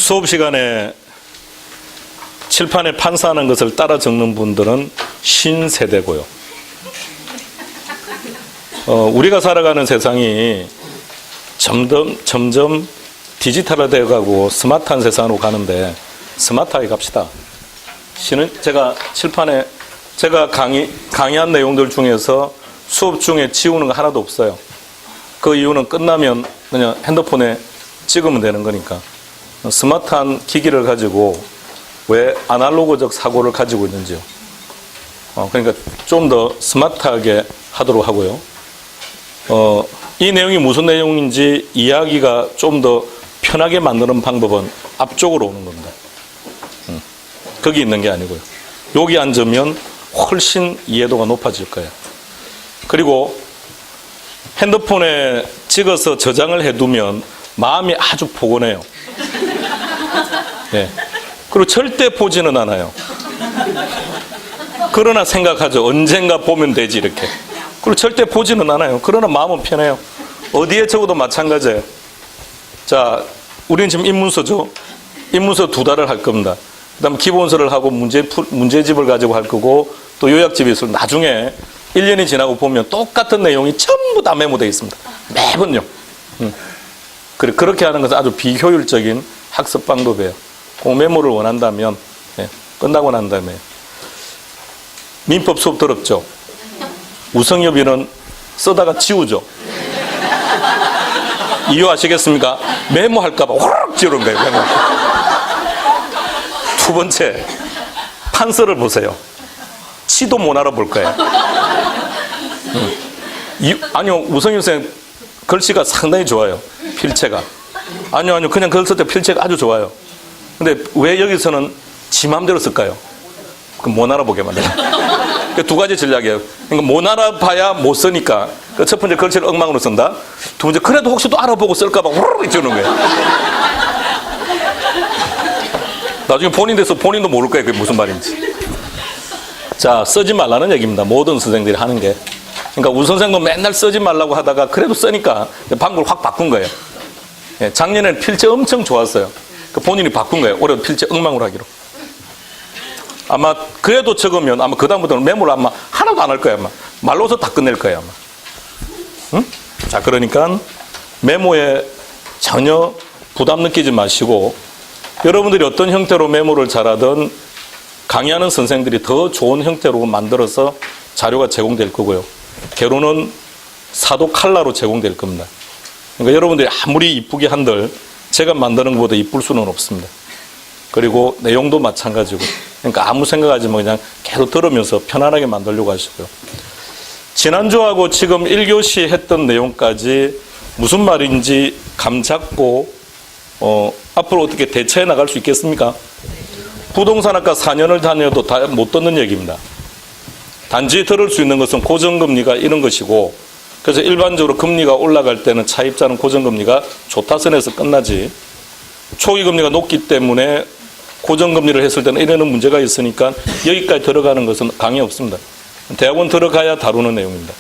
수업 시간에 칠판에 판사하는 것을 따라 적는 분들은 신세대고요. 우리가 살아가는 세상이 점점 디지털화되어 가고 스마트한 세상으로 가는데 스마트하게 갑시다. 제가 칠판에 제가 강의한 내용들 중에서 수업 중에 지우는 거 하나도 없어요. 그 이유는 끝나면 그냥 핸드폰에 찍으면 되는 거니까. 스마트한 기기를 가지고 왜 아날로그적 사고를 가지고 있는지요. 그러니까 좀 더 스마트하게 하도록 하고요. 이 내용이 무슨 내용인지 이야기가 좀 더 편하게 만드는 방법은 앞쪽으로 오는 겁니다. 거기 있는 게 아니고요. 여기 앉으면 훨씬 이해도가 높아질 거예요. 그리고 핸드폰에 찍어서 저장을 해두면 마음이 아주 포근해요. 네. 그리고 절대 보지는 않아요. 그러나 생각하죠. 언젠가 보면 되지 이렇게. 그리고 절대 보지는 않아요. 그러나 마음은 편해요. 어디에 적어도 마찬가지예요. 자, 우리는 지금 입문서죠. 입문서 2달을 할 겁니다. 그 다음 기본서를 하고 문제집을 가지고 할 거고 또 요약집이 있어요. 나중에 1년이 지나고 보면 똑같은 내용이 전부 다 메모되어 있습니다. 매번요. 그렇게 하는 것은 아주 비효율적인 학습 방법이에요. 그 메모를 원한다면 끝나고 난 다음에 민법 수업 더럽죠. 우성엽이는 쓰다가 지우죠. 이유 아시겠습니까? 메모할까 봐 호락 지우는 거예요. 메모. 두 번째, 판서를 보세요. 치도 못 알아볼 거예요. 아니요, 우성엽 선생님 글씨가 상당히 좋아요. 필체가. 아니요, 그냥 글 쓸 때 필체가 아주 좋아요. 근데 왜 여기서는 지 맘대로 쓸까요? 그럼 못 알아보게 만들어요. 두 가지 전략이에요. 그러니까 못 알아봐야 못 쓰니까. 첫 번째 글씨를 엉망으로 쓴다. 두 번째 그래도 혹시 또 알아보고 쓸까봐 후루룩 주는 거예요. 나중에 본인 돼서 본인도 모를 거예요. 그게 무슨 말인지. 자, 쓰지 말라는 얘기입니다. 모든 선생들이 하는 게. 그러니까 우 선생도 맨날 쓰지 말라고 하다가 그래도 쓰니까 방법을 확 바꾼 거예요. 작년에는 필체 엄청 좋았어요. 본인이 바꾼 거예요. 올해도 필체 엉망으로 하기로. 아마 그래도 적으면 아마 그다음부터는 메모를 아마 하나도 안 할 거예요. 아마 말로서 다 끝낼 거예요. 아마. 응? 자, 그러니까 메모에 전혀 부담 느끼지 마시고 여러분들이 어떤 형태로 메모를 잘하든 강의하는 선생들이 더 좋은 형태로 만들어서 자료가 제공될 거고요. 결론은 사도 칼라로 제공될 겁니다. 그러니까 여러분들이 아무리 이쁘게 한들 제가 만드는 것보다 이쁠 수는 없습니다. 그리고 내용도 마찬가지고. 그러니까 아무 생각하지 마. 그냥 계속 들으면서 편안하게 만들려고 하시고요. 지난주하고 지금 1교시 했던 내용까지 무슨 말인지 감 잡고 앞으로 어떻게 대처해 나갈 수 있겠습니까? 부동산학과 4년을 다녀도 다 못 듣는 얘기입니다. 단지 들을 수 있는 것은 고정금리가 이런 것이고 그래서 일반적으로 금리가 올라갈 때는 차입자는 고정금리가 좋다 선에서 끝나지 초기금리가 높기 때문에 고정금리를 했을 때는 이러는 문제가 있으니까 여기까지 들어가는 것은 강의 없습니다. 대학원 들어가야 다루는 내용입니다.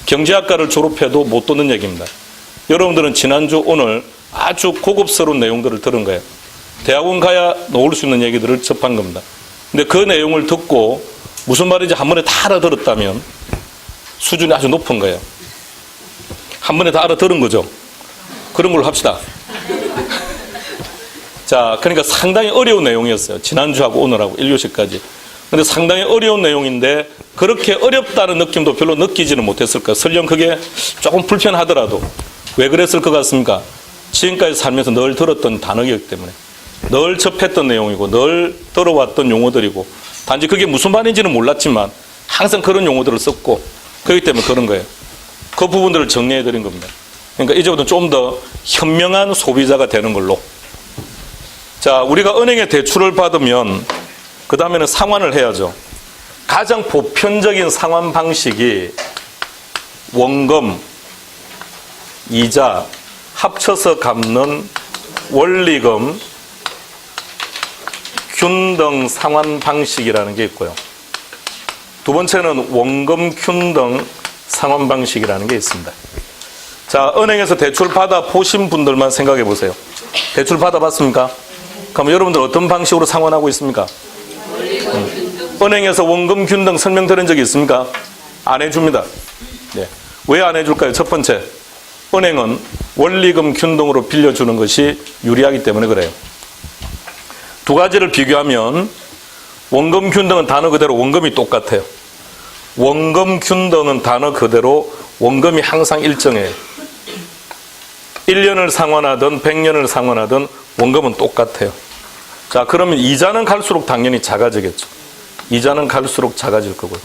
경제학과를 졸업해도 못 듣는 얘기입니다. 여러분들은 지난주 오늘 아주 고급스러운 내용들을 들은 거예요. 대학원 가야 나올 수 있는 얘기들을 접한 겁니다. 근데 그 내용을 듣고 무슨 말인지 한 번에 다 알아들었다면 수준이 아주 높은 거예요. 한 번에 다 알아들은 거죠. 그런 걸로 합시다. 자, 그러니까 상당히 어려운 내용이었어요. 지난주하고 오늘하고 1교시까지. 근데 상당히 어려운 내용인데 그렇게 어렵다는 느낌도 별로 느끼지는 못했을 거예요. 설령 그게 조금 불편하더라도. 왜 그랬을 것 같습니까? 지금까지 살면서 늘 들었던 단어이기 때문에. 늘 접했던 내용이고 늘 들어왔던 용어들이고 단지 그게 무슨 말인지는 몰랐지만 항상 그런 용어들을 썼고 그렇기 때문에 그런 거예요. 그 부분들을 정리해드린 겁니다. 그러니까 이제부터 좀 더 현명한 소비자가 되는 걸로. 자, 우리가 은행에 대출을 받으면 그 다음에는 상환을 해야죠. 가장 보편적인 상환 방식이 원금, 이자, 합쳐서 갚는 원리금, 균등 상환 방식이라는 게 있고요. 두 번째는 원금 균등 상환 방식이라는 게 있습니다. 자, 은행에서 대출 받아 보신 분들만 생각해 보세요. 대출 받아 봤습니까? 그럼 여러분들 어떤 방식으로 상환하고 있습니까? 은행에서 원금 균등 설명 들은 적이 있습니까? 안 해줍니다. 네. 왜 안 해줄까요? 첫 번째, 은행은 원리금 균등으로 빌려주는 것이 유리하기 때문에 그래요. 두 가지를 비교하면 원금 균등은 단어 그대로 원금이 똑같아요. 원금 균등은 단어 그대로 원금이 항상 일정해요. 1년을 상환하든 100년을 상환하든 원금은 똑같아요. 자, 그러면 이자는 갈수록 당연히 작아지겠죠. 이자는 갈수록 작아질 거고요.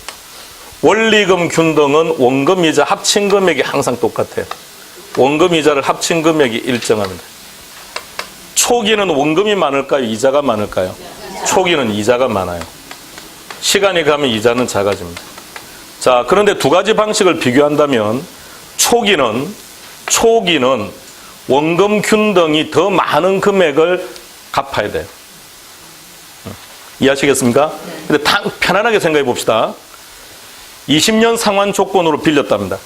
원리금 균등은 원금 이자 합친 금액이 항상 똑같아요. 원금 이자를 합친 금액이 일정합니다. 초기는 원금이 많을까요? 이자가 많을까요? 초기는 이자가 많아요. 시간이 가면 이자는 작아집니다. 자, 그런데 두 가지 방식을 비교한다면 초기는 원금 균등이 더 많은 금액을 갚아야 돼요. 이해하시겠습니까? 근데 편안하게 생각해 봅시다. 20년 상환 조건으로 빌렸답니다.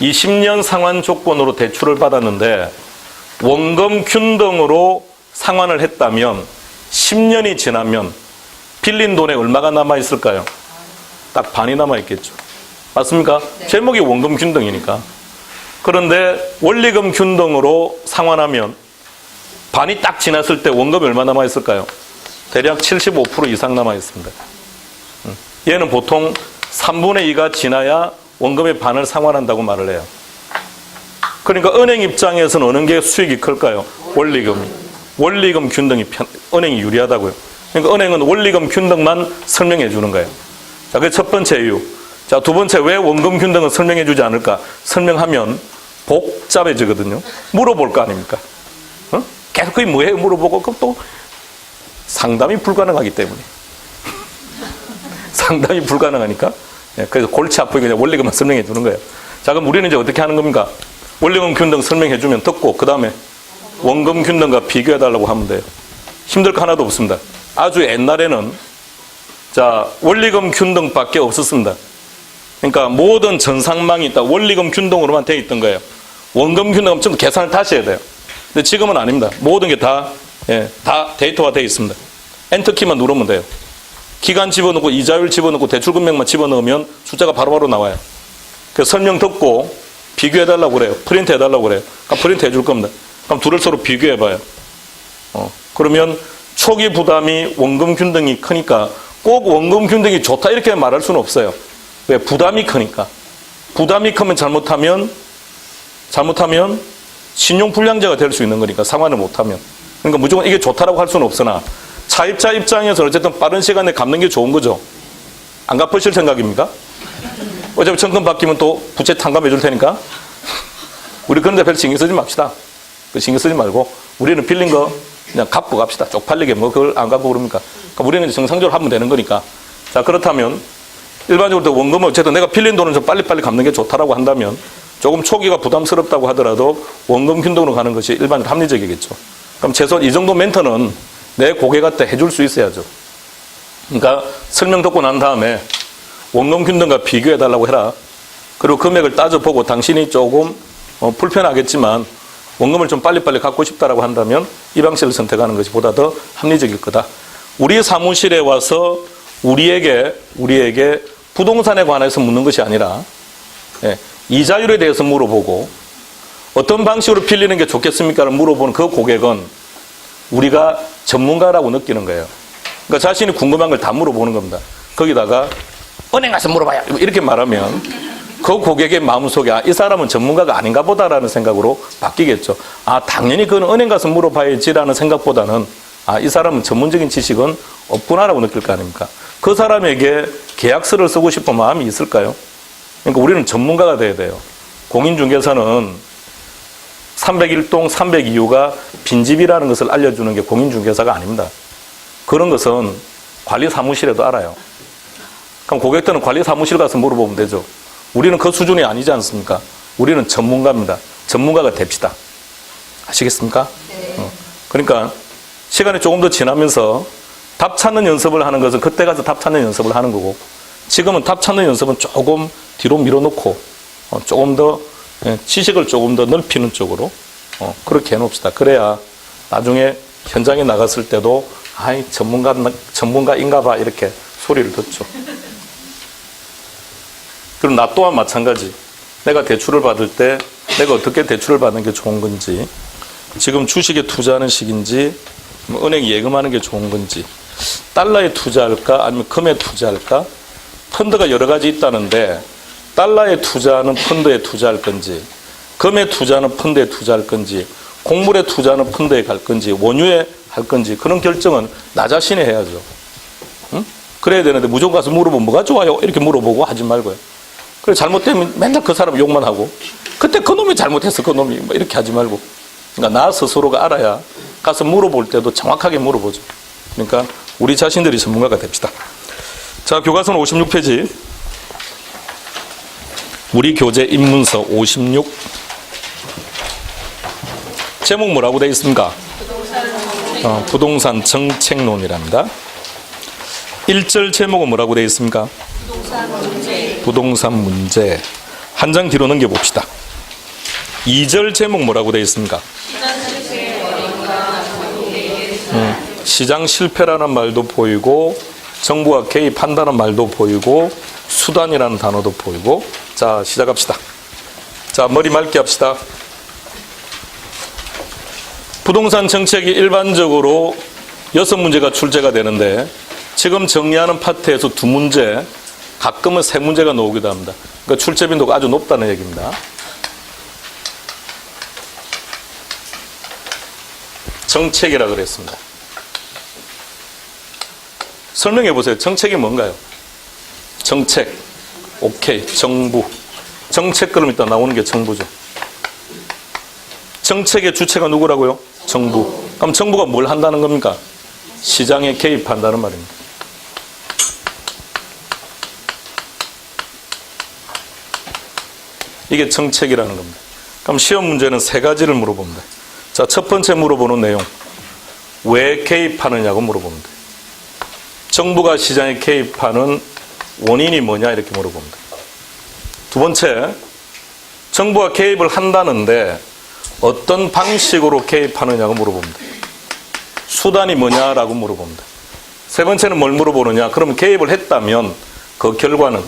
20년 상환 조건으로 대출을 받았는데 원금 균등으로 상환을 했다면 10년이 지나면 빌린 돈에 얼마가 남아있을까요? 딱 반이 남아있겠죠. 맞습니까? 네. 제목이 원금 균등이니까. 그런데 원리금 균등으로 상환하면 반이 딱 지났을 때 원금이 얼마 남아있을까요? 대략 75% 이상 남아있습니다. 얘는 보통 3분의 2가 지나야 원금의 반을 상환한다고 말을 해요. 그러니까 은행 입장에서는 어느 게 수익이 클까요? 원리금이. 원리금 균등이 은행이 유리하다고요. 그러니까 은행은 원리금 균등만 설명해 주는 거예요. 자, 그게 첫 번째 이유. 자, 두 번째, 왜 원금 균등은 설명해 주지 않을까? 설명하면 복잡해지거든요. 물어볼 거 아닙니까? 계속 그게 뭐예요? 물어보고, 그럼 또 상담이 불가능하기 때문에. 상담이 불가능하니까. 그래서 골치 아프게 그냥 원리금만 설명해 주는 거예요. 자, 그럼 우리는 이제 어떻게 하는 겁니까? 원리금 균등 설명해 주면 듣고, 그 다음에 원금 균등과 비교해 달라고 하면 돼요. 힘들 거 하나도 없습니다. 아주 옛날에는 자, 원리금 균등밖에 없었습니다. 그러니까 모든 전상망이 있다. 원리금 균등으로만 되어 있던 거예요. 원금 균등은 좀 계산을 다시 해야 돼요. 근데 지금은 아닙니다. 모든 게 다 데이터가 되어 있습니다. 엔터키만 누르면 돼요. 기간 집어넣고 이자율 집어넣고 대출 금액만 집어넣으면 숫자가 바로바로 나와요. 그래서 설명 듣고 비교해달라고 그래요. 프린트 해달라고 그래요. 그럼 프린트 해줄 겁니다. 그럼 둘을 서로 비교해봐요. 그러면 초기 부담이 원금 균등이 크니까 꼭 원금 균등이 좋다 이렇게 말할 수는 없어요. 왜? 부담이 크니까. 부담이 크면 잘못하면 신용불량자가 될 수 있는 거니까, 상환을 못하면. 그러니까 무조건 이게 좋다라고 할 수는 없으나 차입자 입장에서 어쨌든 빠른 시간에 갚는 게 좋은 거죠. 안 갚으실 생각입니까? 어차피 정권 바뀌면 또 부채 탕감해 줄 테니까. 우리 그런 데 별 신경 쓰지 맙시다. 그 신경 쓰지 말고 우리는 빌린 거 그냥 갚고 갑시다. 쪽팔리게 뭐 그걸 안 갚고 그럽니까? 그러니까 우리는 정상적으로 하면 되는 거니까. 자, 그렇다면 일반적으로 원금은 어쨌든 내가 빌린 돈은 좀 빨리빨리 갚는 게 좋다라고 한다면 조금 초기가 부담스럽다고 하더라도 원금 균등으로 가는 것이 일반적으로 합리적이겠죠. 그럼 최소한 이 정도 멘트는 내 고객한테 해줄 수 있어야죠. 그러니까 설명 듣고 난 다음에 원금 균등과 비교해달라고 해라. 그리고 금액을 따져보고 당신이 조금 불편하겠지만 원금을 좀 빨리빨리 갖고 싶다라고 한다면 이 방식을 선택하는 것이 보다 더 합리적일 거다. 우리 사무실에 와서 우리에게 부동산에 관해서 묻는 것이 아니라 이자율에 대해서 물어보고 어떤 방식으로 빌리는 게 좋겠습니까를 물어보는 그 고객은 우리가 전문가라고 느끼는 거예요. 그러니까 자신이 궁금한 걸 다 물어보는 겁니다. 거기다가 은행 가서 물어봐요 이렇게 말하면 그 고객의 마음속에 이 사람은 전문가가 아닌가 보다라는 생각으로 바뀌겠죠. 당연히 그건 은행 가서 물어봐야지라는 생각보다는 이 사람은 전문적인 지식은 없구나라고 느낄 거 아닙니까? 그 사람에게 계약서를 쓰고 싶은 마음이 있을까요? 그러니까 우리는 전문가가 돼야 돼요. 공인중개사는 301동 302호가 빈집이라는 것을 알려주는 게 공인중개사가 아닙니다. 그런 것은 관리사무실에도 알아요. 그럼 고객들은 관리사무실 가서 물어보면 되죠. 우리는 그 수준이 아니지 않습니까? 우리는 전문가입니다. 전문가가 됩시다. 아시겠습니까? 네. 그러니까 시간이 조금 더 지나면서 답 찾는 연습을 하는 것은 그때 가서 답 찾는 연습을 하는 거고, 지금은 답 찾는 연습은 조금 뒤로 밀어놓고 조금 더 지식을 조금 더 넓히는 쪽으로 그렇게 해놓읍시다. 그래야 나중에 현장에 나갔을 때도 아이 전문가인가 봐 이렇게 소리를 듣죠. 그럼 나 또한 마찬가지. 내가 대출을 받을 때 내가 어떻게 대출을 받는 게 좋은 건지, 지금 주식에 투자하는 시기인지, 은행 예금하는 게 좋은 건지, 달러에 투자할까 아니면 금에 투자할까? 펀드가 여러 가지 있다는데 달러에 투자하는 펀드에 투자할 건지, 금에 투자하는 펀드에 투자할 건지, 곡물에 투자하는 펀드에 갈 건지, 원유에 할 건지, 그런 결정은 나 자신이 해야죠. 응? 그래야 되는데 무조건 가서 물어보면 뭐가 좋아요? 이렇게 물어보고 하지 말고요. 그래 잘못되면 맨날 그 사람 욕만 하고, 그때 그 놈이 잘못했어, 그 놈이 뭐 이렇게 하지 말고. 그러니까 나 스스로가 알아야 가서 물어볼 때도 정확하게 물어보죠. 그러니까 우리 자신들이 전문가가 됩시다. 자, 교과서는 56페이지. 우리 교재 입문서 56. 제목 뭐라고 되어 있습니까? 부동산 정책론이랍니다. 1절 제목은 뭐라고 되어 있습니까? 부동산 문제. 한 장 뒤로 넘겨봅시다. 2절 제목 뭐라고 되어 있습니까? 시장 실패라는 말도 보이고, 정부가 개입한다는 말도 보이고, 수단이라는 단어도 보이고. 자, 시작합시다. 자, 머리 맑게 합시다. 부동산 정책이 일반적으로 6문제가 출제가 되는데, 지금 정리하는 파트에서 2문제, 가끔은 3문제가 나오기도 합니다. 그러니까 출제 빈도가 아주 높다는 얘기입니다. 정책이라 그랬습니다. 설명해 보세요. 정책이 뭔가요? 정책. 오케이. 정부. 정책 그럼 일단 나오는 게 정부죠. 정책의 주체가 누구라고요? 정부. 그럼 정부가 뭘 한다는 겁니까? 시장에 개입한다는 말입니다. 이게 정책이라는 겁니다. 그럼 시험 문제는 3가지를 물어봅니다. 자, 첫 번째 물어보는 내용. 왜 개입하느냐고 물어봅니다. 정부가 시장에 개입하는 원인이 뭐냐 이렇게 물어봅니다. 두 번째, 정부가 개입을 한다는데 어떤 방식으로 개입하느냐고 물어봅니다. 수단이 뭐냐라고 물어봅니다. 세 번째는 뭘 물어보느냐? 그러면 개입을 했다면 그 결과는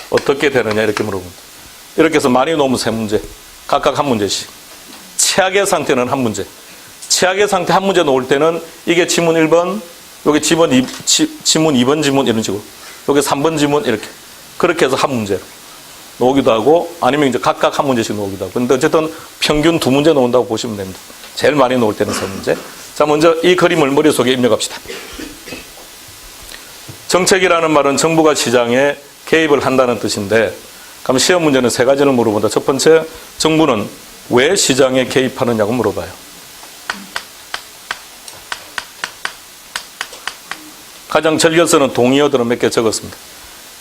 어떻게 되느냐 이렇게 물어봅니다. 이렇게 해서 많이 놓으면 3문제, 각각 한 문제씩. 최악의 상태는 한 문제. 최악의 상태 한 문제 놓을 때는 이게 지문 1번, 여기 지문 2번 지문 이런 식으로, 여기 3번 지문 이렇게. 그렇게 해서 한 문제로 놓기도 하고, 아니면 이제 각각 한 문제씩 놓기도 하고. 근데 어쨌든 평균 2문제 놓는다고 보시면 됩니다. 제일 많이 놓을 때는 3문제. 자, 먼저 이 그림을 머릿속에 입력합시다. 정책이라는 말은 정부가 시장에 개입을 한다는 뜻인데, 그럼 시험 문제는 3가지를 물어본다. 첫 번째, 정부는 왜 시장에 개입하느냐고 물어봐요. 가장 즐겨 쓰는 동의어들은 몇 개 적었습니다.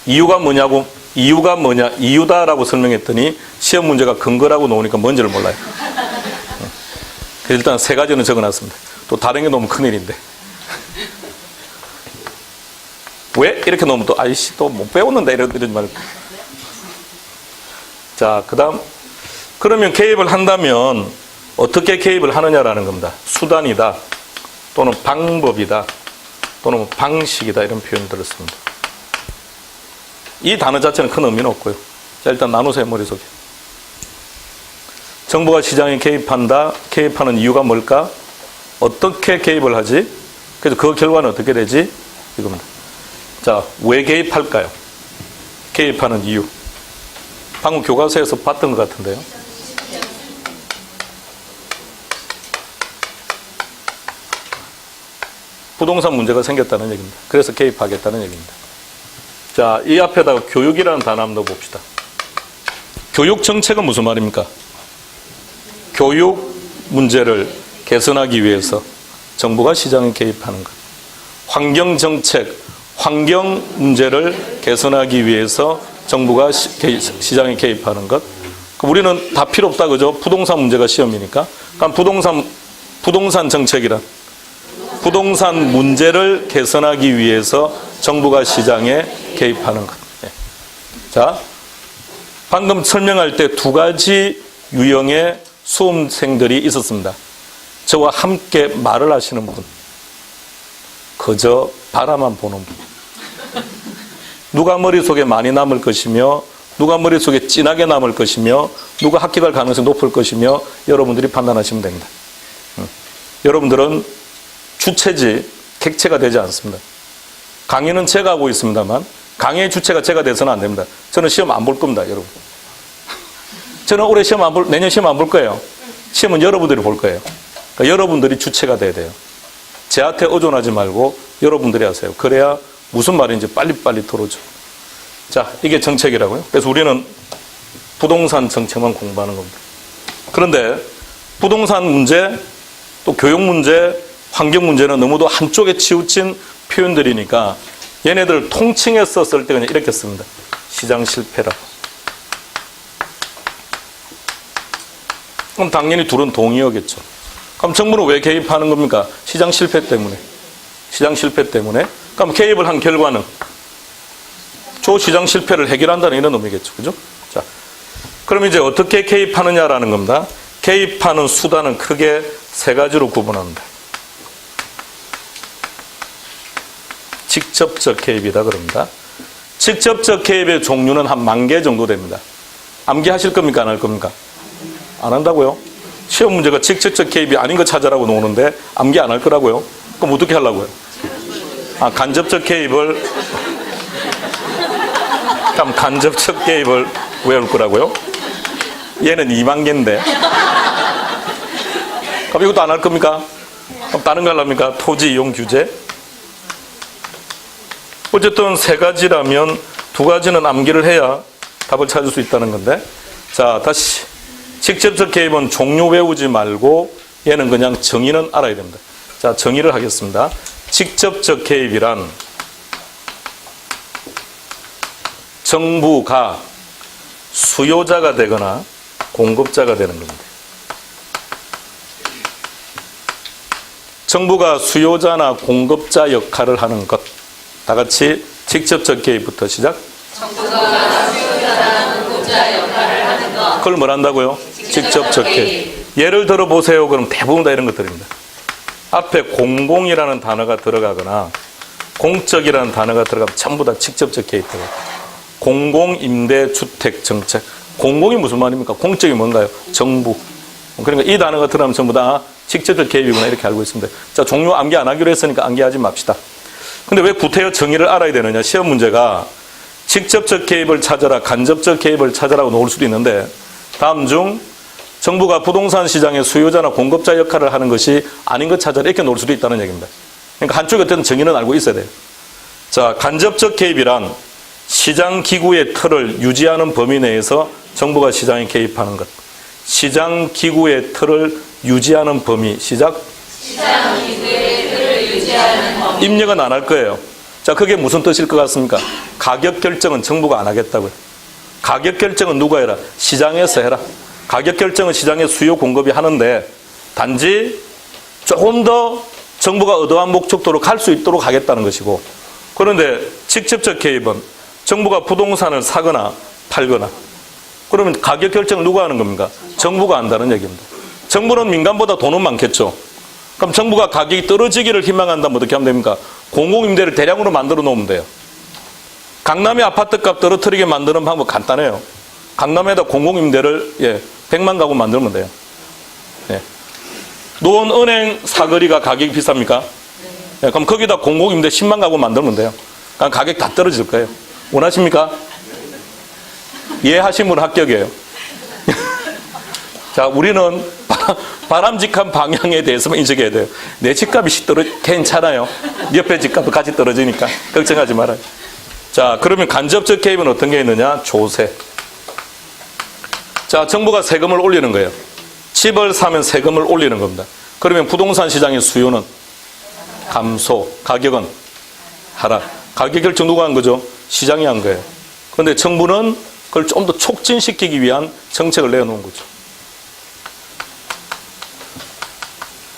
이유가 뭐냐, 이유다라고 설명했더니 시험 문제가 근거라고 나오니까 뭔지를 몰라요. 일단 3가지는 적어놨습니다. 또 다른 게 너무 큰일인데. 왜? 이렇게 놓으면 또, 아이씨, 또 못 배웠는데, 이러지 말고. 자, 그 다음. 그러면 개입을 한다면 어떻게 개입을 하느냐라는 겁니다. 수단이다, 또는 방법이다, 또는 방식이다, 이런 표현을 들었습니다. 이 단어 자체는 큰 의미는 없고요. 자, 일단 나누세요, 머릿속에. 정부가 시장에 개입한다. 개입하는 이유가 뭘까? 어떻게 개입을 하지? 그래서 그 결과는 어떻게 되지? 이겁니다. 자, 왜 개입할까요? 개입하는 이유. 방금 교과서에서 봤던 것 같은데요. 부동산 문제가 생겼다는 얘기입니다. 그래서 개입하겠다는 얘기입니다. 자, 이 앞에다가 교육이라는 단어 한번 넣어봅시다. 교육 정책은 무슨 말입니까? 교육 문제를 개선하기 위해서 정부가 시장에 개입하는 것. 환경 정책, 환경 문제를 개선하기 위해서 정부가 시장에 개입하는 것. 우리는 다 필요 없다, 그죠? 부동산 문제가 시험이니까. 그럼 부동산 정책이란 부동산 문제를 개선하기 위해서 정부가 시장에 개입하는 것. 자, 방금 설명할 때 2가지 유형의 수험생들이 있었습니다. 저와 함께 말을 하시는 분, 그저 바라만 보는 분. 누가 머릿속에 많이 남을 것이며 누가 머릿속에 진하게 남을 것이며 누가 학교 갈 가능성이 높을 것이며 여러분들이 판단하시면 됩니다. 여러분들은 주체지 객체가 되지 않습니다. 강의는 제가 하고 있습니다만 강의의 주체가 제가 돼서는 안 됩니다. 저는 시험 안 볼 겁니다, 여러분. 저는 올해 시험 안 볼, 내년 시험 안 볼 거예요. 시험은 여러분들이 볼 거예요. 그러니까 여러분들이 주체가 돼야 돼요. 제한테 의존하지 말고 여러분들이 하세요. 그래야 무슨 말인지 빨리빨리 들어줘. 자, 이게 정책이라고요. 그래서 우리는 부동산 정책만 공부하는 겁니다. 그런데 부동산 문제, 또 교육 문제, 환경 문제는 너무도 한쪽에 치우친 표현들이니까 얘네들을 통칭해서 쓸 때 그냥 이렇게 씁니다. 시장 실패라고. 그럼 당연히 둘은 동의어겠죠. 그럼 정부는 왜 개입하는 겁니까? 시장 실패 때문에. 시장 실패 때문에. 그럼 개입을 한 결과는 저 시장 실패를 해결한다는 이런 의미겠죠. 그죠? 자, 그럼 이제 어떻게 개입하느냐라는 겁니다. 개입하는 수단은 크게 세 가지로 구분합니다. 직접적 개입이다 그럽니다. 직접적 개입의 종류는 한 10,000개 정도 됩니다. 암기하실 겁니까? 안 할 겁니까? 안 한다고요? 시험 문제가 직접적 개입이 아닌 거 찾아라고 노는데 암기 안 할 거라고요? 그럼 어떻게 하려고요? 간접적 개입을 그럼 간접적 개입을 외울 거라고요? 얘는 20,000개인데 그럼 이것도 안 할 겁니까? 그럼 다른 거 하려합니까? 토지 이용 규제? 어쨌든 세 가지라면 두 가지는 암기를 해야 답을 찾을 수 있다는 건데, 자, 다시 직접적 개입은 종류 외우지 말고 얘는 그냥 정의는 알아야 됩니다. 자, 정의를 하겠습니다. 직접적 개입이란 정부가 수요자가 되거나 공급자가 되는 겁니다. 정부가 수요자나 공급자 역할을 하는 것. 다 같이 직접적 개입부터 시작. 정부가 수요자나 공급자 역할을 하는 것. 그걸 뭘 한다고요? 직접적 개입. 예를 들어 보세요. 그럼 대부분 다 이런 것들입니다. 앞에 공공이라는 단어가 들어가거나 공적이라는 단어가 들어가면 전부 다 직접적 개입돼요. 공공임대주택정책. 공공이 무슨 말입니까? 공적이 뭔가요? 정부. 그러니까 이 단어가 들어가면 전부 다 직접적 개입이구나 이렇게 알고 있습니다. 자, 종류 암기 안 하기로 했으니까 암기하지 맙시다. 근데 왜 구태여 정의를 알아야 되느냐? 시험 문제가 직접적 개입을 찾아라, 간접적 개입을 찾아라고 놓을 수도 있는데 다음 중 정부가 부동산 시장의 수요자나 공급자 역할을 하는 것이 아닌 것 찾아라 이렇게 놓을 수도 있다는 얘기입니다. 그러니까 한쪽에 어떤 정의는 알고 있어야 돼요. 자, 간접적 개입이란 시장 기구의 틀을 유지하는 범위 내에서 정부가 시장에 개입하는 것. 시장 기구의 틀을 유지하는 범위. 시작. 시장 기구의 틀을 유지하는 범위. 입력은 안 할 거예요. 자, 그게 무슨 뜻일 것 같습니까? 가격 결정은 정부가 안 하겠다고요. 가격 결정은 누가 해라? 시장에서 해라. 가격 결정은 시장의 수요 공급이 하는데 단지 조금 더 정부가 의도한 목적도로 갈 수 있도록 하겠다는 것이고, 그런데 직접적 개입은 정부가 부동산을 사거나 팔거나, 그러면 가격 결정을 누가 하는 겁니까? 정부가 한다는 얘기입니다. 정부는 민간보다 돈은 많겠죠. 그럼 정부가 가격이 떨어지기를 희망한다면 어떻게 하면 됩니까? 공공임대를 대량으로 만들어 놓으면 돼요. 강남의 아파트값 떨어뜨리게 만드는 방법 간단해요. 강남에다 공공임대를 100만 가구 만들면 돼요. 노원은행 사거리가 가격이 비쌉니까? 그럼 거기다 공공임대 10만 가구 만들면 돼요. 그럼 가격 다 떨어질 거예요. 원하십니까? 이해하신 분은 합격이에요. 자, 우리는 바람직한 방향에 대해서만 인식해야 돼요. 내 집값이 괜찮아요. 옆에 집값도 같이 떨어지니까 걱정하지 말아요. 자, 그러면 간접적 개입은 어떤 게 있느냐? 조세. 자, 정부가 세금을 올리는 거예요. 집을 사면 세금을 올리는 겁니다. 그러면 부동산 시장의 수요는 감소, 가격은 하락. 가격 결정 누가 한 거죠? 시장이 한 거예요. 그런데 정부는 그걸 좀 더 촉진시키기 위한 정책을 내놓은 거죠.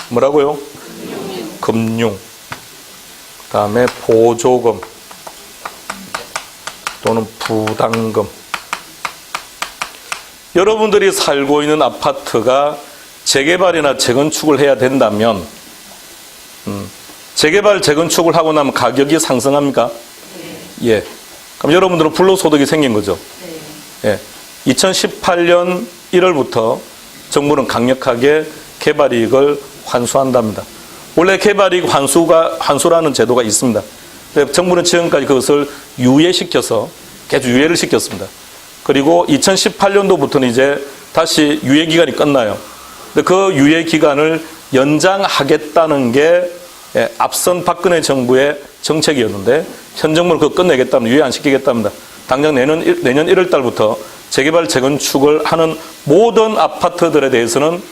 뭐라고요? 금융. 그다음에 보조금 또는 부담금. 여러분들이 살고 있는 아파트가 재개발이나 재건축을 해야 된다면 재개발, 재건축을 하고 나면 가격이 상승합니까? 예. 그럼 여러분들은 불로소득이 생긴 거죠? 예. 2018년 1월부터 정부는 강력하게 개발이익을 환수한답니다. 원래 개발이익 환수라는 제도가 있습니다. 근데 정부는 지금까지 그것을 유예시켜서 계속 유예를 시켰습니다. 그리고 2018년도부터는 이제 다시 유예 기간이 끝나요. 근데 그 유예 기간을 연장하겠다는 게 앞선 박근혜 정부의 정책이었는데 현 정부는 그거 끝내겠다면 유예 안 시키겠답니다. 당장 내년 1월 달부터 재개발, 재건축을 하는 모든 아파트들에 대해서는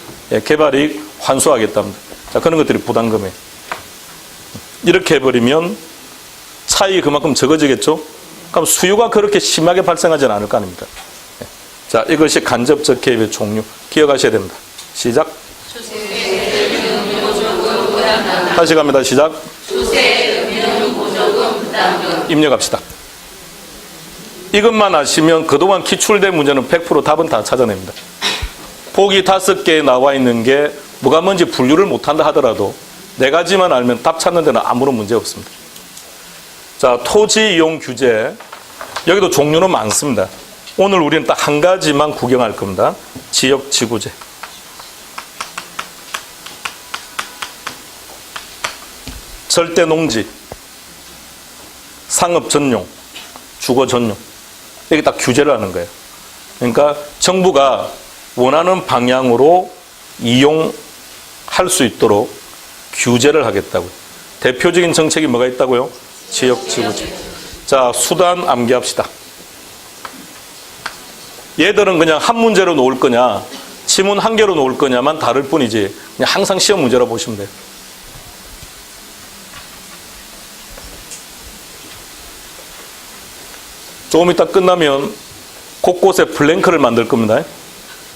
개발이익 환수하겠답니다. 자, 그런 것들이 부담금이에요. 이렇게 해버리면 차익이 그만큼 적어지겠죠? 그럼 수요가 그렇게 심하게 발생하지는 않을 거 아닙니까? 자, 이것이 간접적 개입의 종류. 기억하셔야 됩니다. 시작. 다시 갑니다. 시작. 입력합시다. 이것만 아시면 그동안 기출된 문제는 100% 답은 다 찾아냅니다. 보기 5개에 나와 있는 게 뭐가 뭔지 분류를 못한다 하더라도 4가지만 알면 답 찾는 데는 아무런 문제 없습니다. 자, 토지 이용 규제. 여기도 종류는 많습니다. 오늘 우리는 딱 한 가지만 구경할 겁니다. 지역 지구제. 절대 농지, 상업 전용, 주거 전용. 이게 딱 규제를 하는 거예요. 그러니까 정부가 원하는 방향으로 이용할 수 있도록 규제를 하겠다고요. 대표적인 정책이 뭐가 있다고요? 지역 지구제. 자, 수단 암기합시다. 얘들은 그냥 한 문제로 놓을 거냐, 지문 한 개로 놓을 거냐만 다를 뿐이지 그냥 항상 시험 문제라 보시면 돼요. 조금 이따 끝나면 곳곳에 블랭크를 만들 겁니다.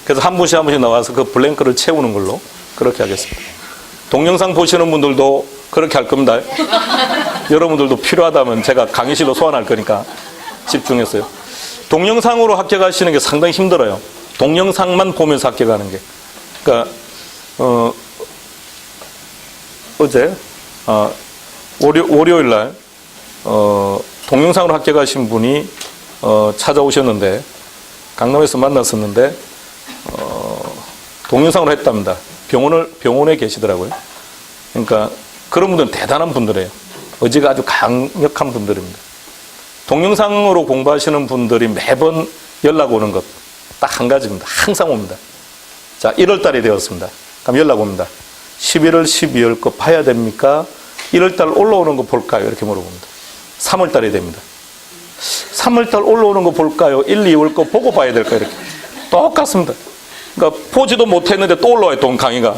그래서 한 분씩 나와서 그 블랭크를 채우는 걸로 그렇게 하겠습니다. 동영상 보시는 분들도 그렇게 할 겁니다. 여러분들도 필요하다면 제가 강의실로 소환할 거니까 집중했어요. 동영상으로 합격하시는 게 상당히 힘들어요. 동영상만 보면서 합격하는 게. 그러니까 어제 월요일 날 동영상으로 합격하신 분이 찾아오셨는데 강남에서 만났었는데 동영상으로 했답니다. 병원에 계시더라고요. 그러니까 그런 분들은 대단한 분들이에요. 의지가 아주 강력한 분들입니다. 동영상으로 공부하시는 분들이 매번 연락 오는 것 딱 한 가지입니다. 항상 옵니다. 자, 1월 달이 되었습니다. 그럼 연락 옵니다. 11월, 12월 거 봐야 됩니까? 1월 달 올라오는 거 볼까요? 이렇게 물어봅니다. 3월 달이 됩니다. 3월 달 올라오는 거 볼까요? 1, 2월 거 보고 봐야 될까요? 이렇게. 똑같습니다. 그러니까 보지도 못했는데 또 올라와요. 또 강의가.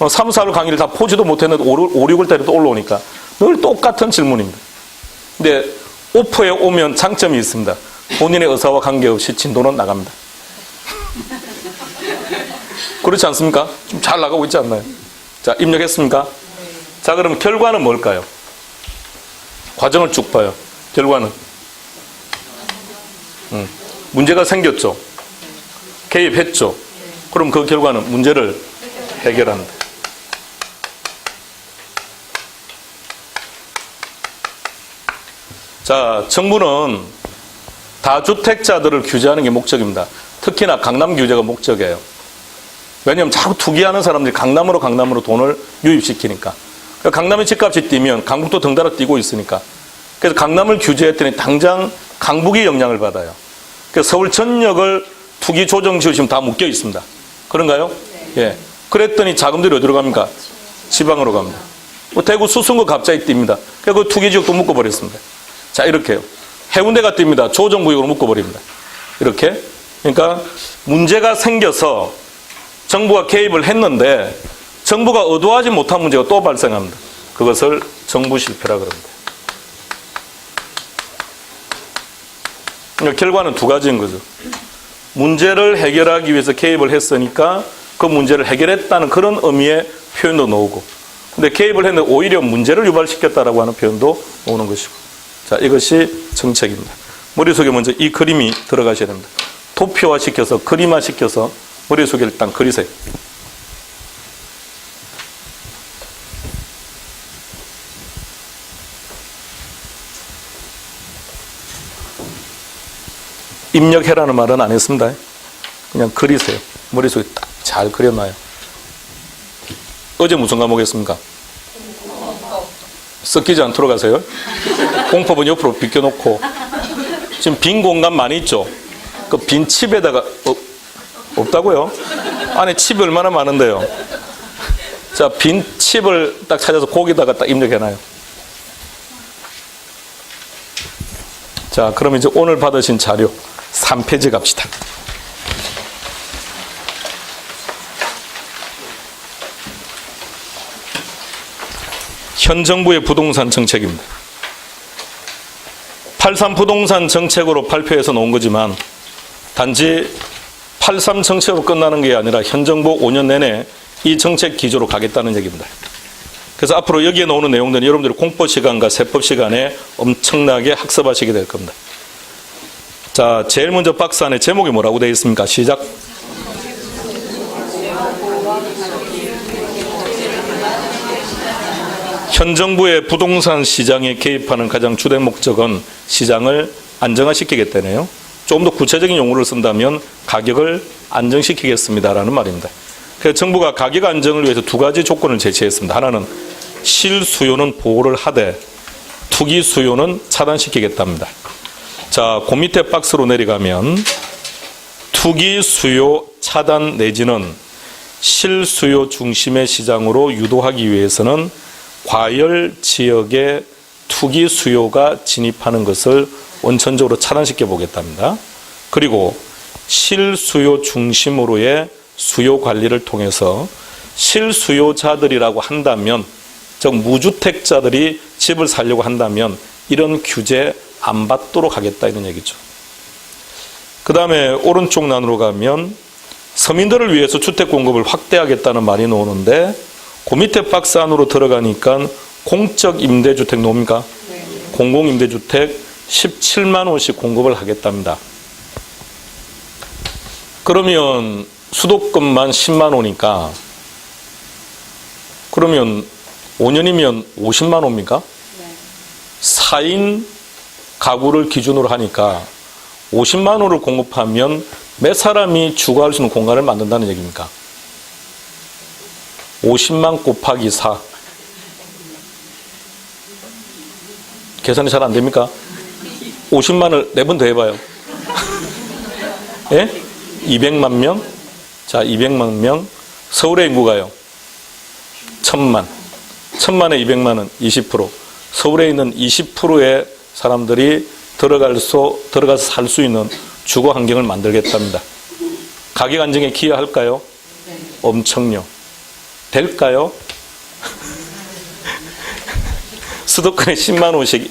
3, 4월 강의를 다 보지도 못했는데 5, 6월 달에 또 올라오니까 늘 똑같은 질문입니다. 근데 오프에 오면 장점이 있습니다. 본인의 의사와 관계없이 진도는 나갑니다. 그렇지 않습니까? 좀 잘 나가고 있지 않나요? 자, 입력했습니까? 자, 그럼 결과는 뭘까요? 과정을 쭉 봐요. 결과는 문제가 생겼죠. 개입했죠. 그럼 그 결과는 문제를 해결한다. 자, 정부는 다주택자들을 규제하는 게 목적입니다. 특히나 강남 규제가 목적이에요. 왜냐하면 자꾸 투기하는 사람들이 강남으로 돈을 유입시키니까. 강남의 집값이 뛰면 강북도 덩달아 뛰고 있으니까. 그래서 강남을 규제했더니 당장 강북이 영향을 받아요. 그래서 서울 전역을 투기 조정 지으시면 다 묶여 있습니다. 그런가요? 네. 예. 그랬더니 자금들이 어디로 갑니까? 지방으로 갑니다. 대구 수성구 갑자기 뜁니다. 그래서 그 투기 지역도 묶어버렸습니다. 자, 이렇게요. 해운대가 뜁니다. 조정구역으로 묶어버립니다. 이렇게. 그러니까 문제가 생겨서 정부가 개입을 했는데 정부가 의도하지 못한 문제가 또 발생합니다. 그것을 정부 실패라 그럽니다. 그러니까 결과는 두 가지인 거죠. 문제를 해결하기 위해서 개입을 했으니까 그 문제를 해결했다는 그런 의미의 표현도 나오고, 근데 개입을 했는데 오히려 문제를 유발시켰다라고 하는 표현도 나오는 것이고. 자, 이것이 정책입니다. 머릿속에 먼저 이 그림이 들어가셔야 됩니다. 도표화 시켜서 그림화 시켜서 머릿속에 일단 그리세요. 입력해라는 말은 안 했습니다. 그냥 그리세요. 머릿속에 딱 잘 그려놔요. 어제 무슨 과목 했습니까? 섞이지 않도록 하세요. 공법은 옆으로 비껴놓고. 지금 빈 공간 많이 있죠? 그 빈 칩에다가, 없다고요? 안에 칩이 얼마나 많은데요? 자, 빈 칩을 딱 찾아서 거기다가 딱 입력해놔요. 자, 그럼 이제 오늘 받으신 자료 3페이지 갑시다. 현 정부의 부동산 정책입니다. 83 부동산 정책으로 발표해서 놓은 거지만 단지 83 정책으로 끝나는 게 아니라 현 정부 5년 내내 이 정책 기조로 가겠다는 얘기입니다. 그래서 앞으로 여기에 나오는 내용들은 여러분들이 공법 시간과 세법 시간에 엄청나게 학습하시게 될 겁니다. 자, 제일 먼저 박스 안에 제목이 뭐라고 되어 있습니까? 시작. 현 정부의 부동산 시장에 개입하는 가장 주된 목적은 시장을 안정화시키겠다네요. 조금 더 구체적인 용어를 쓴다면 가격을 안정시키겠습니다라는 말입니다. 그래서 정부가 가격 안정을 위해서 두 가지 조건을 제시했습니다. 하나는 실수요는 보호를 하되 투기 수요는 차단시키겠답니다. 자, 그 밑에 박스로 내려가면 투기 수요 차단 내지는 실수요 중심의 시장으로 유도하기 위해서는 과열 지역에 투기 수요가 진입하는 것을 원천적으로 차단시켜 보겠답니다. 그리고 실수요 중심으로의 수요 관리를 통해서 실수요자들이라고 한다면, 즉 무주택자들이 집을 살려고 한다면 이런 규제 안 받도록 하겠다 이런 얘기죠. 그 다음에 오른쪽 난으로 가면 서민들을 위해서 주택 공급을 확대하겠다는 말이 나오는데 그 밑에 박스 안으로 들어가니까 공적 임대주택 나옵니까? 네. 공공임대주택 17만 호씩 공급을 하겠답니다. 그러면 수도권만 10만 호니까 그러면 5년이면 50만 호입니까? 네. 4인 가구를 기준으로 하니까 50만 호를 공급하면 몇 사람이 주거할 수 있는 공간을 만든다는 얘기입니까? 50만 곱하기 4. 계산이 잘 안 됩니까? 50만을 4번 더 해봐요. 예? 200만 명? 자, 200만 명. 서울의 인구가요? 1000만. 1000만에 200만은 20%. 서울에 있는 20%의 사람들이 들어가서 살 수 있는 주거 환경을 만들겠답니다. 가격 안정에 기여할까요? 엄청요. 될까요? 수도권에 10만 호씩,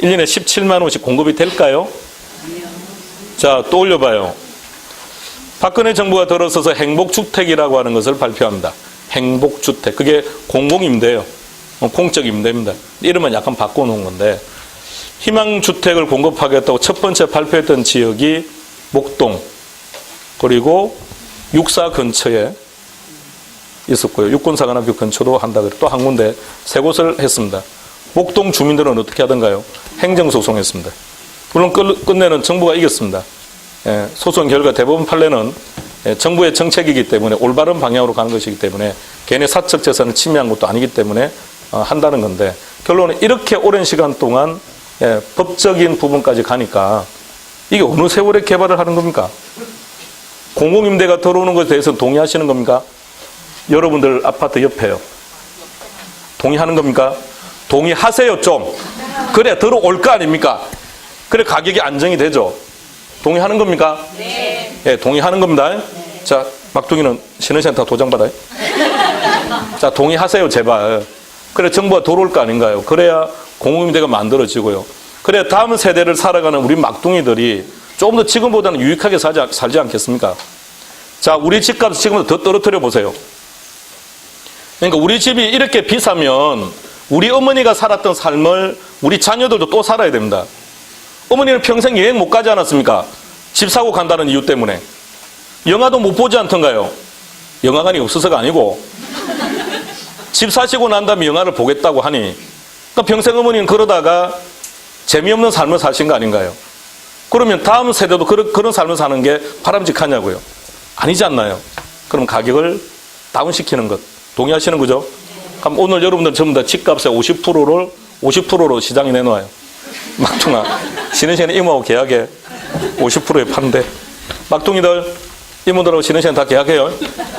1년에 17만 호씩 공급이 될까요? 자, 또 올려봐요. 박근혜 정부가 들어서서 행복주택이라고 하는 것을 발표합니다. 행복주택. 그게 공공임대예요. 공적 임대입니다. 이름은 약간 바꿔놓은 건데 희망주택을 공급하겠다고 첫 번째 발표했던 지역이 목동, 그리고 육사 근처에 있었고요. 육군사관학교 근처도 한다 그래. 또 한 군데 세 곳을 했습니다. 목동 주민들은 어떻게 하던가요? 행정소송했습니다. 물론 끝내는 정부가 이겼습니다. 소송 결과 대법원 판례는 정부의 정책이기 때문에 올바른 방향으로 가는 것이기 때문에 개인의 사적 재산을 침해한 것도 아니기 때문에 한다는 건데 결론은 이렇게 오랜 시간 동안 법적인 부분까지 가니까 이게 어느 세월에 개발을 하는 겁니까? 공공임대가 들어오는 것에 대해서 동의하시는 겁니까? 여러분들 아파트 옆에요. 동의하는 겁니까? 동의하세요 좀. 그래 들어올 거 아닙니까? 그래 가격이 안정이 되죠. 동의하는 겁니까? 네. 예, 동의하는 겁니다. 네. 자, 막둥이는 신흥센터 도장 받아요. 자, 동의하세요 제발. 그래 정부가 들어올 거 아닌가요? 그래야 공공임대가 만들어지고요. 그래 다음 세대를 살아가는 우리 막둥이들이 조금 더 지금보다는 유익하게 살지 않겠습니까? 자, 우리 집값 지금부터 더 떨어뜨려 보세요. 그러니까 우리 집이 이렇게 비싸면 우리 어머니가 살았던 삶을 우리 자녀들도 또 살아야 됩니다. 어머니는 평생 여행 못 가지 않았습니까? 집 사고 간다는 이유 때문에. 영화도 못 보지 않던가요? 영화관이 없어서가 아니고 집 사시고 난 다음에 영화를 보겠다고 하니 그러니까 평생 어머니는 그러다가 재미없는 삶을 사신 거 아닌가요? 그러면 다음 세대도 그런 삶을 사는 게 바람직하냐고요? 아니지 않나요? 그럼 가격을 다운시키는 것. 동의하시는 거죠? 그럼 오늘 여러분들 전부 다 집값의 50%로 시장에 내놓아요. 막둥아, 쉬는 시간에 이모하고 계약해. 50%에 파는데. 막둥이들, 이모들하고 쉬는 시간 다 계약해요.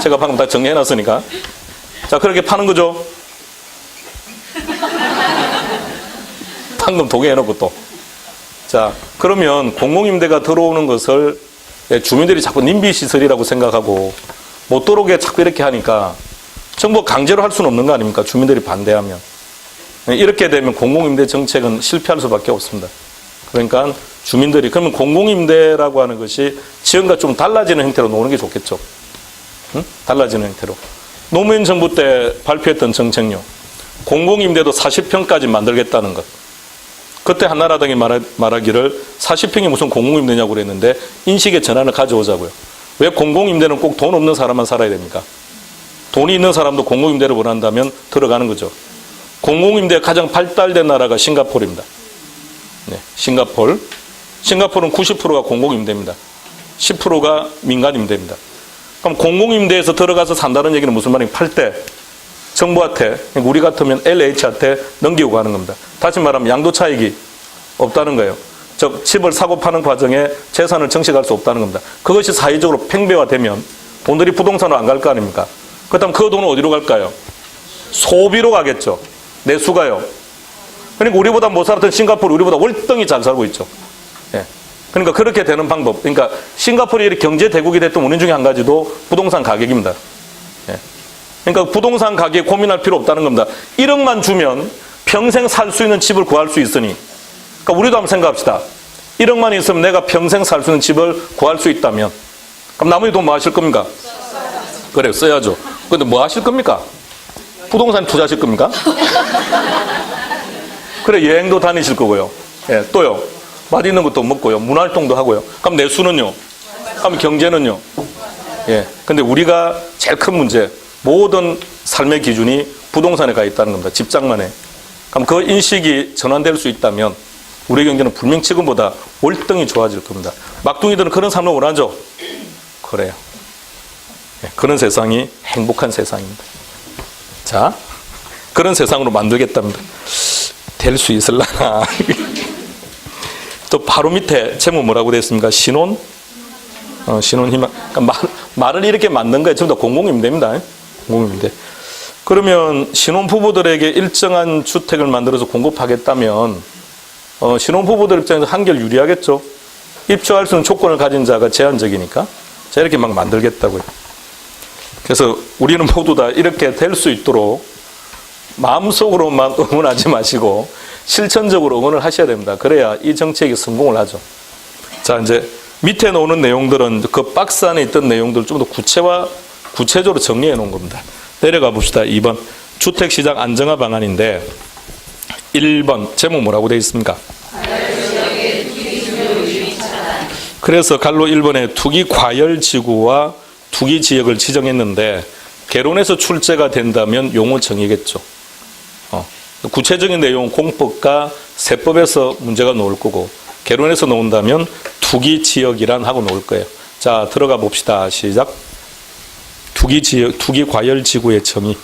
제가 방금 다 정리해놨으니까. 자, 그렇게 파는 거죠? 방금 동의해놓고 또. 자, 그러면 공공임대가 들어오는 것을 주민들이 자꾸 님비시설이라고 생각하고 못 들어오게 자꾸 이렇게 하니까 정부가 강제로 할 수는 없는 거 아닙니까? 주민들이 반대하면. 이렇게 되면 공공임대 정책은 실패할 수밖에 없습니다. 그러니까 주민들이, 그러면 공공임대라고 하는 것이 지금과 좀 달라지는 형태로 놓는 게 좋겠죠. 응? 달라지는 형태로. 노무현 정부 때 발표했던 정책요. 공공임대도 40평까지 만들겠다는 것. 그때 한나라당이 말하기를 40평이 무슨 공공임대냐고 그랬는데 인식의 전환을 가져오자고요. 왜 공공임대는 꼭 돈 없는 사람만 살아야 됩니까? 돈이 있는 사람도 공공임대를 원한다면 들어가는 거죠. 공공임대가 가장 발달된 나라가 싱가포르입니다. 네, 싱가포르는 90%가 공공임대입니다. 10%가 민간임대입니다. 그럼 공공임대에서 들어가서 산다는 얘기는 무슨 말이냐? 팔 때 정부한테, 우리 같으면 LH한테 넘기고 가는 겁니다. 다시 말하면 양도 차익이 없다는 거예요. 즉 집을 사고 파는 과정에 재산을 증식할 수 없다는 겁니다. 그것이 사회적으로 팽배화되면 돈들이 부동산으로 안 갈 거 아닙니까? 그렇다면 그 돈은 어디로 갈까요? 소비로 가겠죠. 내수가요. 그러니까 우리보다 못 살았던 싱가포르, 우리보다 월등히 잘 살고 있죠. 예. 그러니까 그렇게 되는 방법. 그러니까 싱가포르이 이렇게 경제 대국이 됐던 원인 중에 한 가지도 부동산 가격입니다. 예. 그러니까 부동산 가격에 고민할 필요 없다는 겁니다. 1억만 주면 평생 살 수 있는 집을 구할 수 있으니. 그러니까 우리도 한번 생각합시다. 1억만 있으면 내가 평생 살 수 있는 집을 구할 수 있다면. 그럼 나머지 돈 뭐 하실 겁니까? 그래요, 써야죠. 근데 뭐 하실 겁니까? 부동산 투자하실 겁니까? 그래, 여행도 다니실 거고요. 예, 또요. 맛있는 것도 먹고요. 문화활동도 하고요. 그럼 내수는요? 그럼 경제는요? 예. 근데 우리가 제일 큰 문제, 모든 삶의 기준이 부동산에 가 있다는 겁니다. 집장만에. 그럼 그 인식이 전환될 수 있다면 우리 경제는 분명 지금보다 월등히 좋아질 겁니다. 막둥이들은 그런 삶을 원하죠? 그래요. 예, 그런 세상이 행복한 세상입니다. 자, 그런 세상으로 만들겠답니다. 될 수 있을라나. 또 바로 밑에 제목 뭐라고 되어 있습니까? 신혼? 신혼희망. 그러니까 말을 이렇게 만든 거예요. 전부 다 공공임대입니다. 공공임대. 그러면 신혼부부들에게 일정한 주택을 만들어서 공급하겠다면 신혼부부들 입장에서 한결 유리하겠죠. 입주할 수 있는 조건을 가진 자가 제한적이니까. 자, 이렇게 막 만들겠다고요. 그래서 우리는 모두 다 이렇게 될 수 있도록 마음속으로만 응원하지 마시고 실천적으로 응원을 하셔야 됩니다. 그래야 이 정책이 성공을 하죠. 자, 이제 밑에 나오는 내용들은 그 박스 안에 있던 내용들을 좀 더 구체적으로 정리해 놓은 겁니다. 내려가 봅시다. 2번 주택시장 안정화 방안인데 1번 제목 뭐라고 되어 있습니까? 그래서 갈로 1번에 투기 과열지구와 투기지역을 지정했는데 개론에서 출제가 된다면 용어 정의겠죠. 구체적인 내용은 공법과 세법에서 문제가 나올 거고 개론에서 나온다면 투기지역이란 하고 나올 거예요. 자, 들어가 봅시다. 시작. 투기지역, 투기과열지구의 정의.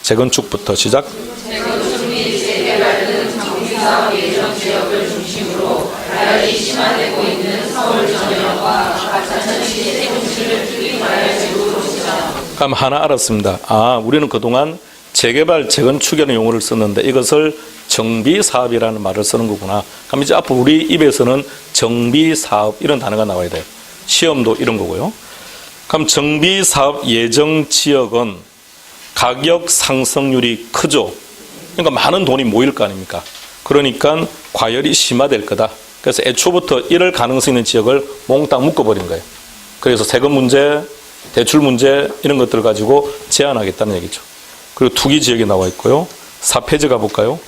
재건축부터 시작. 재건축 및 재개발 등 정비사업 예정 지역을 중심으로 과열이 심화되고 있는 서울 전역과 과천시 세종시를 투기과열지구로 지정. 그럼 하나 알았습니다. 우리는 그동안 재개발, 재건축이라는 용어를 썼는데 이것을 정비사업이라는 말을 쓰는 거구나. 그럼 이제 앞으로 우리 입에서는 정비사업 이런 단어가 나와야 돼요. 시험도 이런 거고요. 그럼 정비사업 예정지역은 가격 상승률이 크죠. 그러니까 많은 돈이 모일 거 아닙니까? 그러니까 과열이 심화될 거다. 그래서 애초부터 이럴 가능성 있는 지역을 몽땅 묶어버린 거예요. 그래서 세금 문제, 대출 문제 이런 것들을 가지고 제한하겠다는 얘기죠. 그리고 투기 지역이 나와 있고요. 4페이지 가볼까요?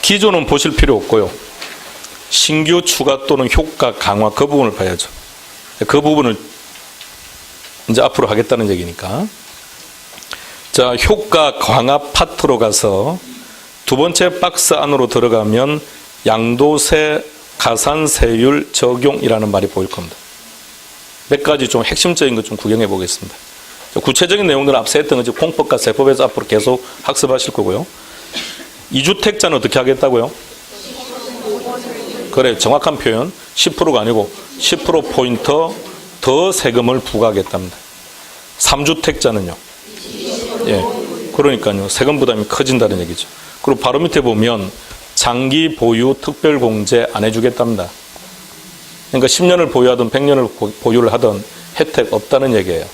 기존은 보실 필요 없고요. 신규 추가 또는 효과 강화 그 부분을 봐야죠. 그 부분을 이제 앞으로 하겠다는 얘기니까. 자, 효과 강화 파트로 가서 두 번째 박스 안으로 들어가면 양도세 가산세율 적용이라는 말이 보일 겁니다. 몇 가지 좀 핵심적인 것 좀 구경해 보겠습니다. 구체적인 내용들은 앞서 했던 거지 공법과 세법에서 앞으로 계속 학습하실 거고요. 2주택자는 어떻게 하겠다고요? 그래, 정확한 표현 10%가 아니고 10%포인트 더 세금을 부과하겠답니다. 3주택자는요? 예, 그러니까요. 세금 부담이 커진다는 얘기죠. 그리고 바로 밑에 보면 장기 보유 특별공제 안 해주겠답니다. 그러니까 10년을 보유하든 100년을 보유를 하든 혜택 없다는 얘기예요.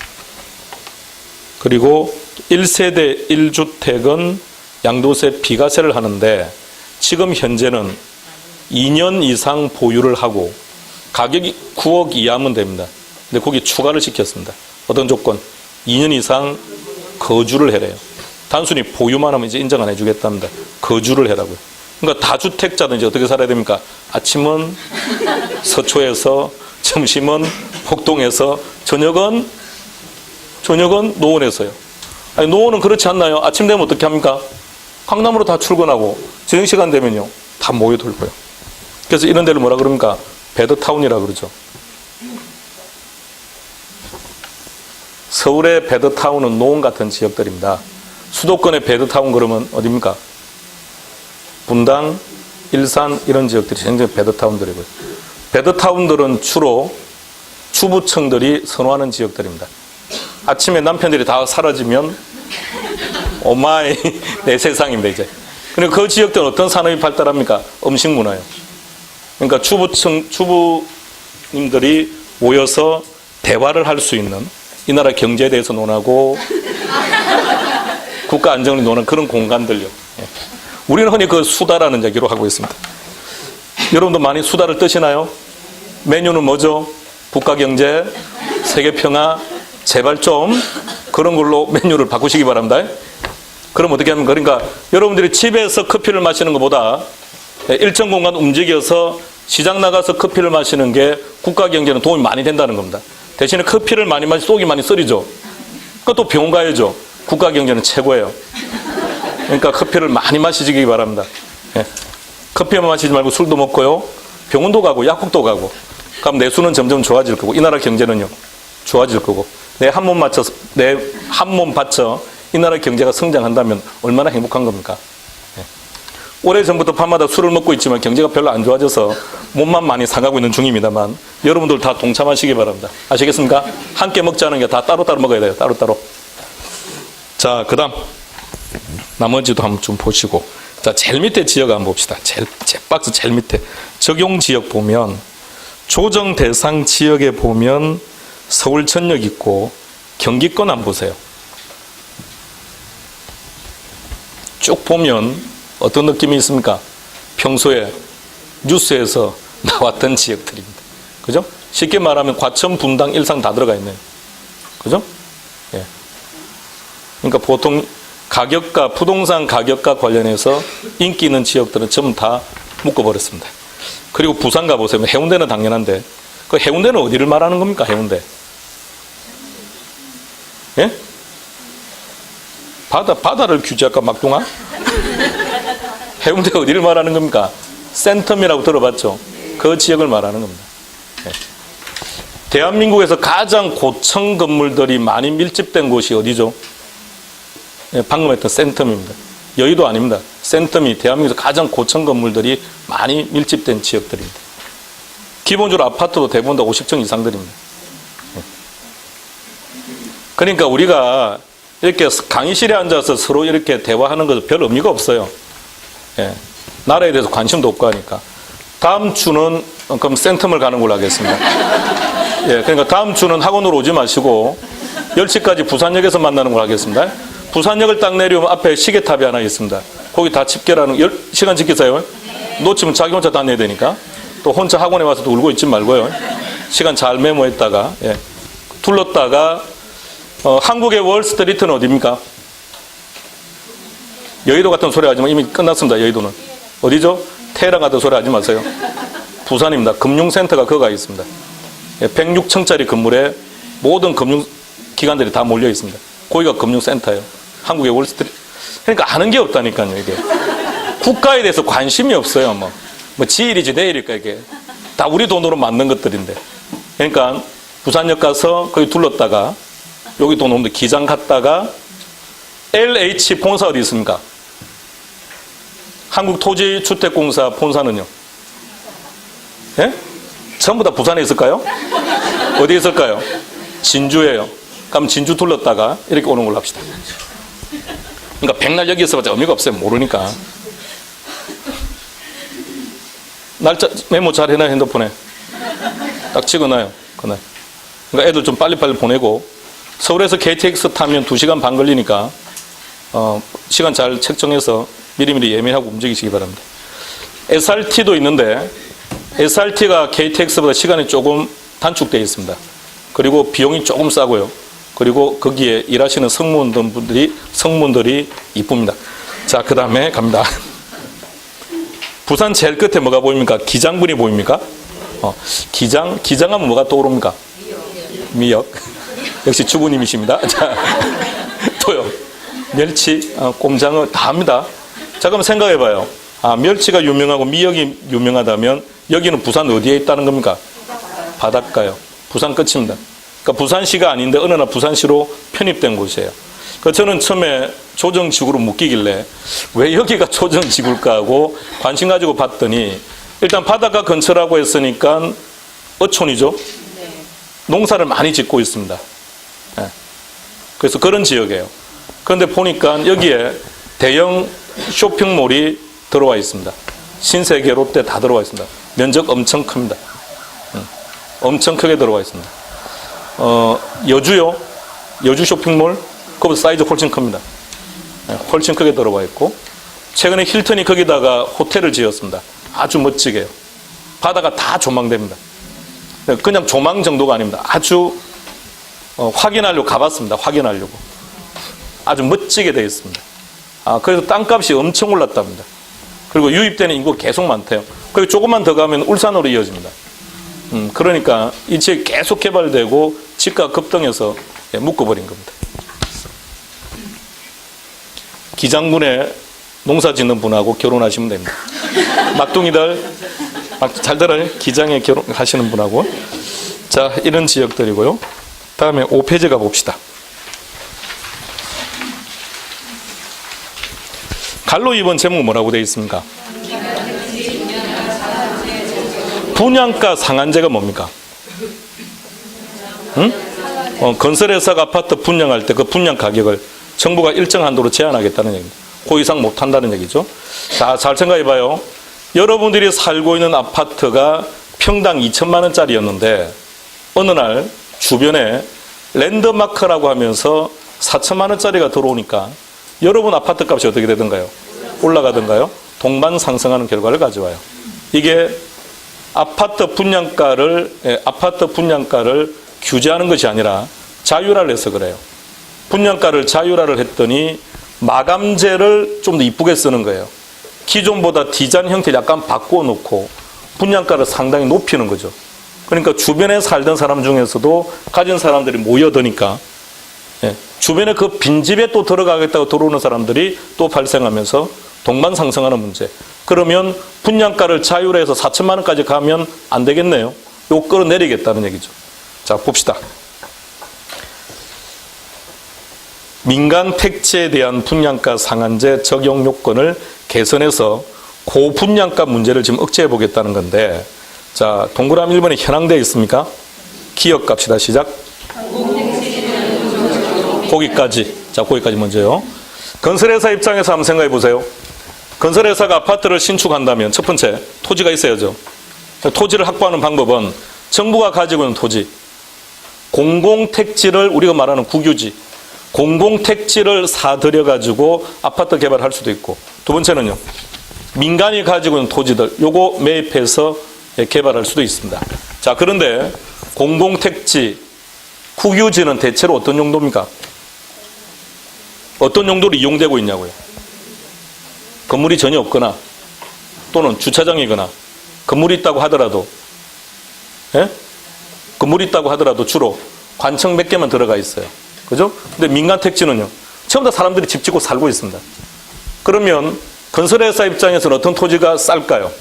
그리고 1세대 1주택은 양도세 비과세를 하는데 지금 현재는 2년 이상 보유를 하고 가격이 9억 이하면 됩니다. 근데 거기 추가를 시켰습니다. 어떤 조건? 2년 이상 거주를 해래요. 단순히 보유만 하면 이제 인정 안 해주겠답니다. 거주를 해라고요. 그러니까 다주택자는 이제 어떻게 살아야 됩니까? 아침은 서초에서, 점심은 폭동에서, 저녁은 노원에서요. 아니, 노원은 그렇지 않나요? 아침 되면 어떻게 합니까? 강남으로 다 출근하고 저녁시간 되면요 다 모여들고요. 그래서 이런 데를 뭐라 그럽니까? 배드타운이라 그러죠. 서울의 배드타운은 노원 같은 지역들입니다. 수도권의 배드타운 그러면 어디입니까? 분당, 일산 이런 지역들이 굉장히 배드타운들이고요. 배드타운들은 주로 주부층들이 선호하는 지역들입니다. 아침에 남편들이 다 사라지면 오마이 내 세상입니다 이제. 그리고 그 지역들은 어떤 산업이 발달합니까? 음식 문화예요. 그러니까 주부님들이 모여서 대화를 할 수 있는, 이 나라 경제에 대해서 논하고 국가 안정을 논하는 그런 공간들요. 예. 우리는 흔히 그 수다라는 얘기로 하고 있습니다. 여러분도 많이 수다를 뜨시나요? 메뉴는 뭐죠? 국가 경제, 세계 평화, 제발 좀 그런 걸로 메뉴를 바꾸시기 바랍니다. 그럼 어떻게 하면, 그러니까 여러분들이 집에서 커피를 마시는 것보다 일정 공간 움직여서 시장 나가서 커피를 마시는 게 국가 경제는 도움이 많이 된다는 겁니다. 대신에 커피를 많이 마시 속이 많이 쓰리죠. 그것도 병원 가야죠. 국가 경제는 최고예요. 그러니까 커피를 많이 마시기 바랍니다. 예. 커피만 마시지 말고 술도 먹고요. 병원도 가고 약국도 가고. 그럼 내수는 점점 좋아질 거고 이 나라 경제는요 좋아질 거고 내 한 몸 바쳐 이 나라 경제가 성장한다면 얼마나 행복한 겁니까? 예. 오래전부터 밤마다 술을 먹고 있지만 경제가 별로 안 좋아져서 몸만 많이 상하고 있는 중입니다만 여러분들 다 동참하시기 바랍니다. 아시겠습니까? 함께 먹자는 게 다 따로따로 먹어야 돼요. 따로따로. 자, 그 다음 나머지도 한번 좀 보시고, 자, 제일 밑에 지역 한번 봅시다. 제 박스 제일 밑에 적용 지역 보면 조정 대상 지역에 보면 서울 전역 있고 경기권 한번 보세요. 쭉 보면 어떤 느낌이 있습니까? 평소에 뉴스에서 나왔던 지역들입니다. 그죠? 쉽게 말하면 과천, 분당, 일산 다 들어가 있네요. 그죠? 예. 그러니까 보통 가격과, 부동산 가격과 관련해서 인기 있는 지역들은 전부 다 묶어버렸습니다. 그리고 부산 가보세요. 해운대는 당연한데, 그 해운대는 어디를 말하는 겁니까? 해운대. 예? 바다를 규제할까, 막둥아? 해운대 어디를 말하는 겁니까? 센텀이라고 들어봤죠? 그 지역을 말하는 겁니다. 예. 대한민국에서 가장 고층 건물들이 많이 밀집된 곳이 어디죠? 예, 방금 했던 센텀입니다. 여의도 아닙니다. 센텀이 대한민국에서 가장 고층 건물들이 많이 밀집된 지역들입니다. 기본적으로 아파트도 대부분 다 50층 이상들입니다. 예. 그러니까 우리가 이렇게 강의실에 앉아서 서로 이렇게 대화하는 것은 별 의미가 없어요. 예. 나라에 대해서 관심도 없고 하니까. 다음 주는 그럼 센텀을 가는 걸로 하겠습니다. 예, 그러니까 다음 주는 학원으로 오지 마시고 10시까지 부산역에서 만나는 걸 하겠습니다. 부산역을 딱 내려오면 앞에 시계탑이 하나 있습니다. 거기 다 집계라는, 시간 지키세요. 놓치면 자기 혼자 다 내야 되니까. 또 혼자 학원에 와서 또 울고 있지 말고요. 시간 잘 메모했다가, 예. 둘렀다가, 한국의 월스트리트는 어디입니까? 여의도 같은 소리 하지만 이미 끝났습니다. 여의도는. 어디죠? 테헤란 같은 소리 하지 마세요. 부산입니다. 금융센터가 거기가 있습니다. 106층짜리 건물에 모든 금융기관들이 다 몰려 있습니다. 거기가 금융센터예요. 한국의 월스트리트. 그러니까 아는 게 없다니까요, 이게. 국가에 대해서 관심이 없어요, 뭐 지일이지 내일일까, 이게. 다 우리 돈으로 만든 것들인데. 그러니까 부산역 가서 거기 둘렀다가 여기 돈 없는데 기장 갔다가 LH 본사 어디 있습니까? 한국토지주택공사 본사는요? 예? 전부 다 부산에 있을까요? 어디에 있을까요? 진주예요. 그럼 진주 둘렀다가 이렇게 오는 걸로 합시다. 그러니까 백날 여기 있어봤자 의미가 없어요. 모르니까. 날짜 메모 잘 해놔요. 핸드폰에. 딱 찍어놔요. 그날. 그러니까 애들 좀 빨리빨리 보내고 서울에서 KTX 타면 2시간 반 걸리니까 시간 잘 책정해서 미리미리 예매하고 움직이시기 바랍니다. SRT도 있는데 SRT가 KTX보다 시간이 조금 단축되어 있습니다. 그리고 비용이 조금 싸고요. 그리고 거기에 일하시는 성문들이 이쁩니다. 자, 그 다음에 갑니다. 부산 제일 끝에 뭐가 보입니까? 기장군이 보입니까? 기장하면 뭐가 떠오릅니까? 미역. 역시 주부님이십니다. 자, 또요. 멸치, 꼼장어 다 합니다. 자, 그럼 생각해봐요. 멸치가 유명하고 미역이 유명하다면 여기는 부산 어디에 있다는 겁니까? 바닷가요. 부산 끝입니다. 그러니까 부산시가 아닌데 어느 날 부산시로 편입된 곳이에요. 그러니까 저는 처음에 조정지구로 묶이길래 왜 여기가 조정지구일까 하고 관심 가지고 봤더니 일단 바닷가 근처라고 했으니까 어촌이죠. 농사를 많이 짓고 있습니다. 그래서 그런 지역이에요. 그런데 보니까 여기에 대형 쇼핑몰이 들어와 있습니다. 신세계, 롯데 다 들어와 있습니다. 면적 엄청 큽니다. 엄청 크게 들어와 있습니다. 여주요. 여주 쇼핑몰. 그보다 사이즈 훨씬 큽니다. 훨씬 크게 들어와 있고 최근에 힐튼이 거기다가 호텔을 지었습니다. 아주 멋지게요. 바다가 다 조망됩니다. 그냥 조망 정도가 아닙니다. 아주 확인하려고 가봤습니다. 확인하려고. 아주 멋지게 되어 있습니다. 그래서 땅값이 엄청 올랐답니다. 그리고 유입되는 인구가 계속 많대요. 그리고 조금만 더 가면 울산으로 이어집니다. 그러니까 이 지역이 계속 개발되고 집가 급등해서 묶어버린 겁니다. 기장군에 농사 짓는 분하고 결혼하시면 됩니다. 막둥이들 잘 들어요. 기장에 결혼하시는 분하고. 자, 이런 지역들이고요. 다음에 5페이지 가봅시다. 갈로 2번 제목 뭐라고 되어 있습니까? 분양가 상한제가 뭡니까? 응? 건설회사가 아파트 분양할 때 그 분양 가격을 정부가 일정 한도로 제한하겠다는 얘기입니다. 그 이상 못한다는 얘기죠. 자, 잘 생각해봐요. 여러분들이 살고 있는 아파트가 평당 2천만 원짜리였는데 어느 날 주변에 랜드마크라고 하면서 4천만 원짜리가 들어오니까 여러분 아파트 값이 어떻게 되던가요? 올라가던가요? 동반 상승하는 결과를 가져와요. 이게 아파트 분양가를 규제하는 것이 아니라 자율화를 해서 그래요. 분양가를 자율화를 했더니 마감재를 좀 더 이쁘게 쓰는 거예요. 기존보다 디자인 형태를 약간 바꾸어 놓고 분양가를 상당히 높이는 거죠. 그러니까 주변에 살던 사람 중에서도 가진 사람들이 모여드니까 주변에 그 빈집에 또 들어가겠다고 들어오는 사람들이 또 발생하면서 동반 상승하는 문제. 그러면 분양가를 자율화해서 4천만 원까지 가면 안 되겠네요. 요거 끌어내리겠다는 얘기죠. 자, 봅시다. 민간 택지에 대한 분양가 상한제 적용 요건을 개선해서 고분양가 문제를 지금 억제해 보겠다는 건데, 자, 동그라미 1번에 현황되어 있습니까? 기억 갑시다. 시작. 거기까지. 자, 거기까지 먼저요. 건설회사 입장에서 한번 생각해 보세요. 건설회사가 아파트를 신축한다면 첫 번째, 토지가 있어야죠. 토지를 확보하는 방법은 정부가 가지고 있는 토지, 공공택지를 우리가 말하는 국유지, 공공택지를 사들여가지고 아파트 개발할 수도 있고, 두 번째는요, 민간이 가지고 있는 토지들, 요거 매입해서 개발할 수도 있습니다. 자, 그런데 공공택지, 국유지는 대체로 어떤 용도입니까? 어떤 용도로 이용되고 있냐고요? 건물이 전혀 없거나 또는 주차장이거나 건물이 있다고 하더라도 건물이 있다고 하더라도 주로 관청 몇 개만 들어가 있어요. 그죠? 근데 민간 택지는요, 전부 다 사람들이 집 짓고 살고 있습니다. 그러면 건설회사 입장에서는 어떤 토지가 쌀까요?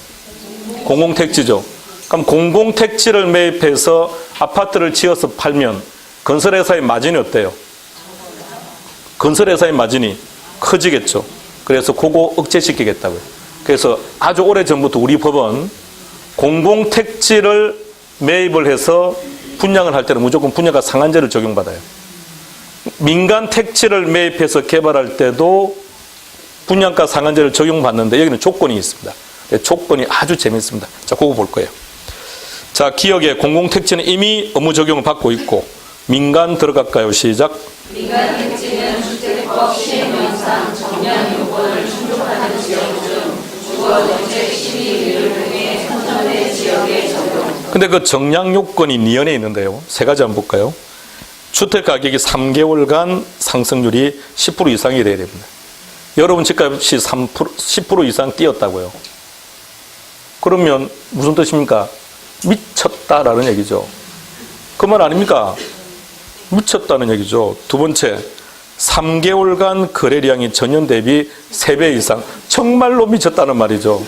공공택지죠. 그럼 공공택지를 매입해서 아파트를 지어서 팔면 건설회사의 마진이 어때요? 건설회사의 마진이 커지겠죠. 그래서 그거 억제시키겠다고요. 그래서 아주 오래전부터 우리 법은 공공택지를 매입을 해서 분양을 할 때는 무조건 분양가 상한제를 적용받아요. 민간 택지를 매입해서 개발할 때도 분양가 상한제를 적용받는데 여기는 조건이 있습니다. 조건이 아주 재밌습니다. 자, 그거 볼 거예요. 자, 기억에 공공택지는 이미 업무 적용을 받고 있고 민간 들어갈까요? 시작. 민간 택지는 주택법 시행령상 정량 요건을 충족하는 지역 중 주거정책심의위를 통해 선정된 지역에 적용. 근데 그 정량 요건이 니은에 있는데요. 세 가지 한번 볼까요? 주택 가격이 3개월간 상승률이 10% 이상이 돼야 됩니다. 여러분 집값이 10% 이상 뛰었다고요. 그러면 무슨 뜻입니까? 미쳤다라는 얘기죠. 그 말 아닙니까? 미쳤다는 얘기죠. 두 번째, 3개월간 거래량이 전년 대비 3배 이상. 정말로 미쳤다는 말이죠.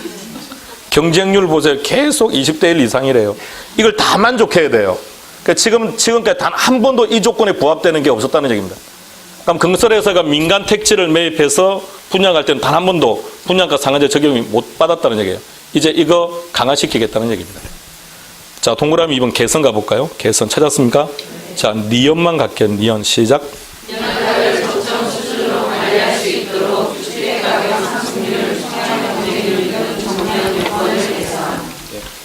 경쟁률 보세요. 계속 20대 1 이상이래요. 이걸 다 만족해야 돼요. 그러니까 지금까지 단 한 번도 이 조건에 부합되는 게 없었다는 얘기입니다. 그럼 건설회사가 민간 택지를 매입해서 분양할 때는 단 한 번도 분양가 상한제 적용이 못 받았다는 얘기예요. 이제 이거 강화시키겠다는 얘기입니다. 자, 동그라미 2번 개선 가볼까요? 개선 찾았습니까? 자, 니언만 갈게요. 니언 시작. 연가를 적정 수준으로 관리할 수 있도록 주택 가격 상승률, 청약 경쟁률 등 정량 요건을 개선.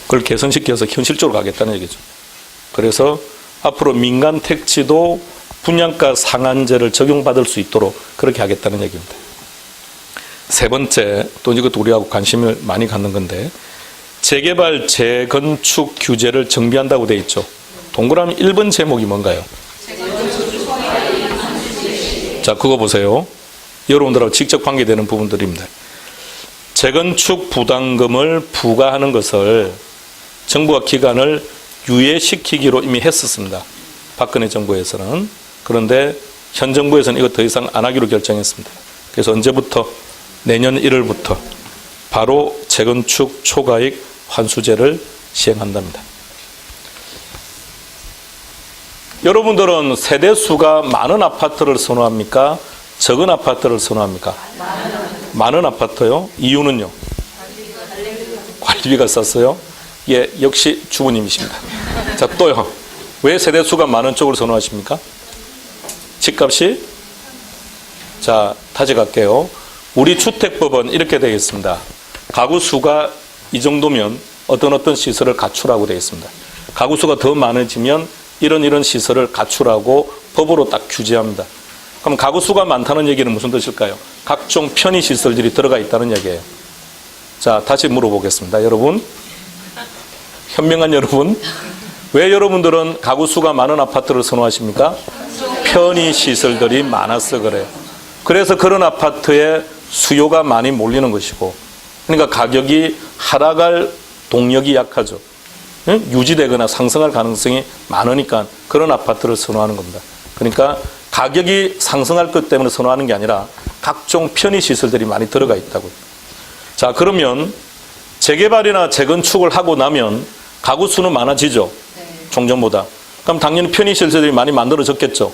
그걸 개선시켜서 현실적으로 가겠다는 얘기죠. 그래서 앞으로 민간 택지도 분양가 상한제를 적용받을 수 있도록 그렇게 하겠다는 얘기입니다. 세 번째, 또 이것도 우리하고 관심을 많이 갖는 건데 재개발, 재건축 규제를 정비한다고 돼 있죠. 동그라미 1번 제목이 뭔가요? 자, 그거 보세요. 여러분들하고 직접 관계되는 부분들입니다. 재건축 부담금을 부과하는 것을 정부가 기간을 유예시키기로 이미 했었습니다. 박근혜 정부에서는. 그런데 현 정부에서는 이거 더 이상 안 하기로 결정했습니다. 그래서 언제부터? 내년 1월부터 바로 재건축 초과이익 환수제를 시행한답니다. 여러분들은 세대수가 많은 아파트를 선호합니까? 적은 아파트를 선호합니까? 많은 아파트요. 이유는요? 관리비가 쌌어요. 예, 역시 주부님이십니다. 자, 또요. 왜 세대수가 많은 쪽을 선호하십니까? 집값이? 자, 다시 갈게요. 우리 주택법은 이렇게 되어 있습니다. 가구 수가 이 정도면 어떤 시설을 갖추라고 되어 있습니다. 가구 수가 더 많아지면 이런 시설을 갖추라고 법으로 딱 규제합니다. 그럼 가구 수가 많다는 얘기는 무슨 뜻일까요? 각종 편의 시설들이 들어가 있다는 얘기예요. 자, 다시 물어보겠습니다. 여러분, 현명한 여러분, 왜 여러분들은 가구 수가 많은 아파트를 선호하십니까? 편의 시설들이 많아서 그래요. 그래서 그런 아파트에 수요가 많이 몰리는 것이고, 그러니까 가격이 하락할 동력이 약하죠. 유지되거나 상승할 가능성이 많으니까 그런 아파트를 선호하는 겁니다. 그러니까 가격이 상승할 것 때문에 선호하는 게 아니라 각종 편의 시설들이 많이 들어가 있다고요. 자, 그러면 재개발이나 재건축을 하고 나면 가구 수는 많아지죠. 종전보다. 그럼 당연히 편의 시설들이 많이 만들어졌겠죠.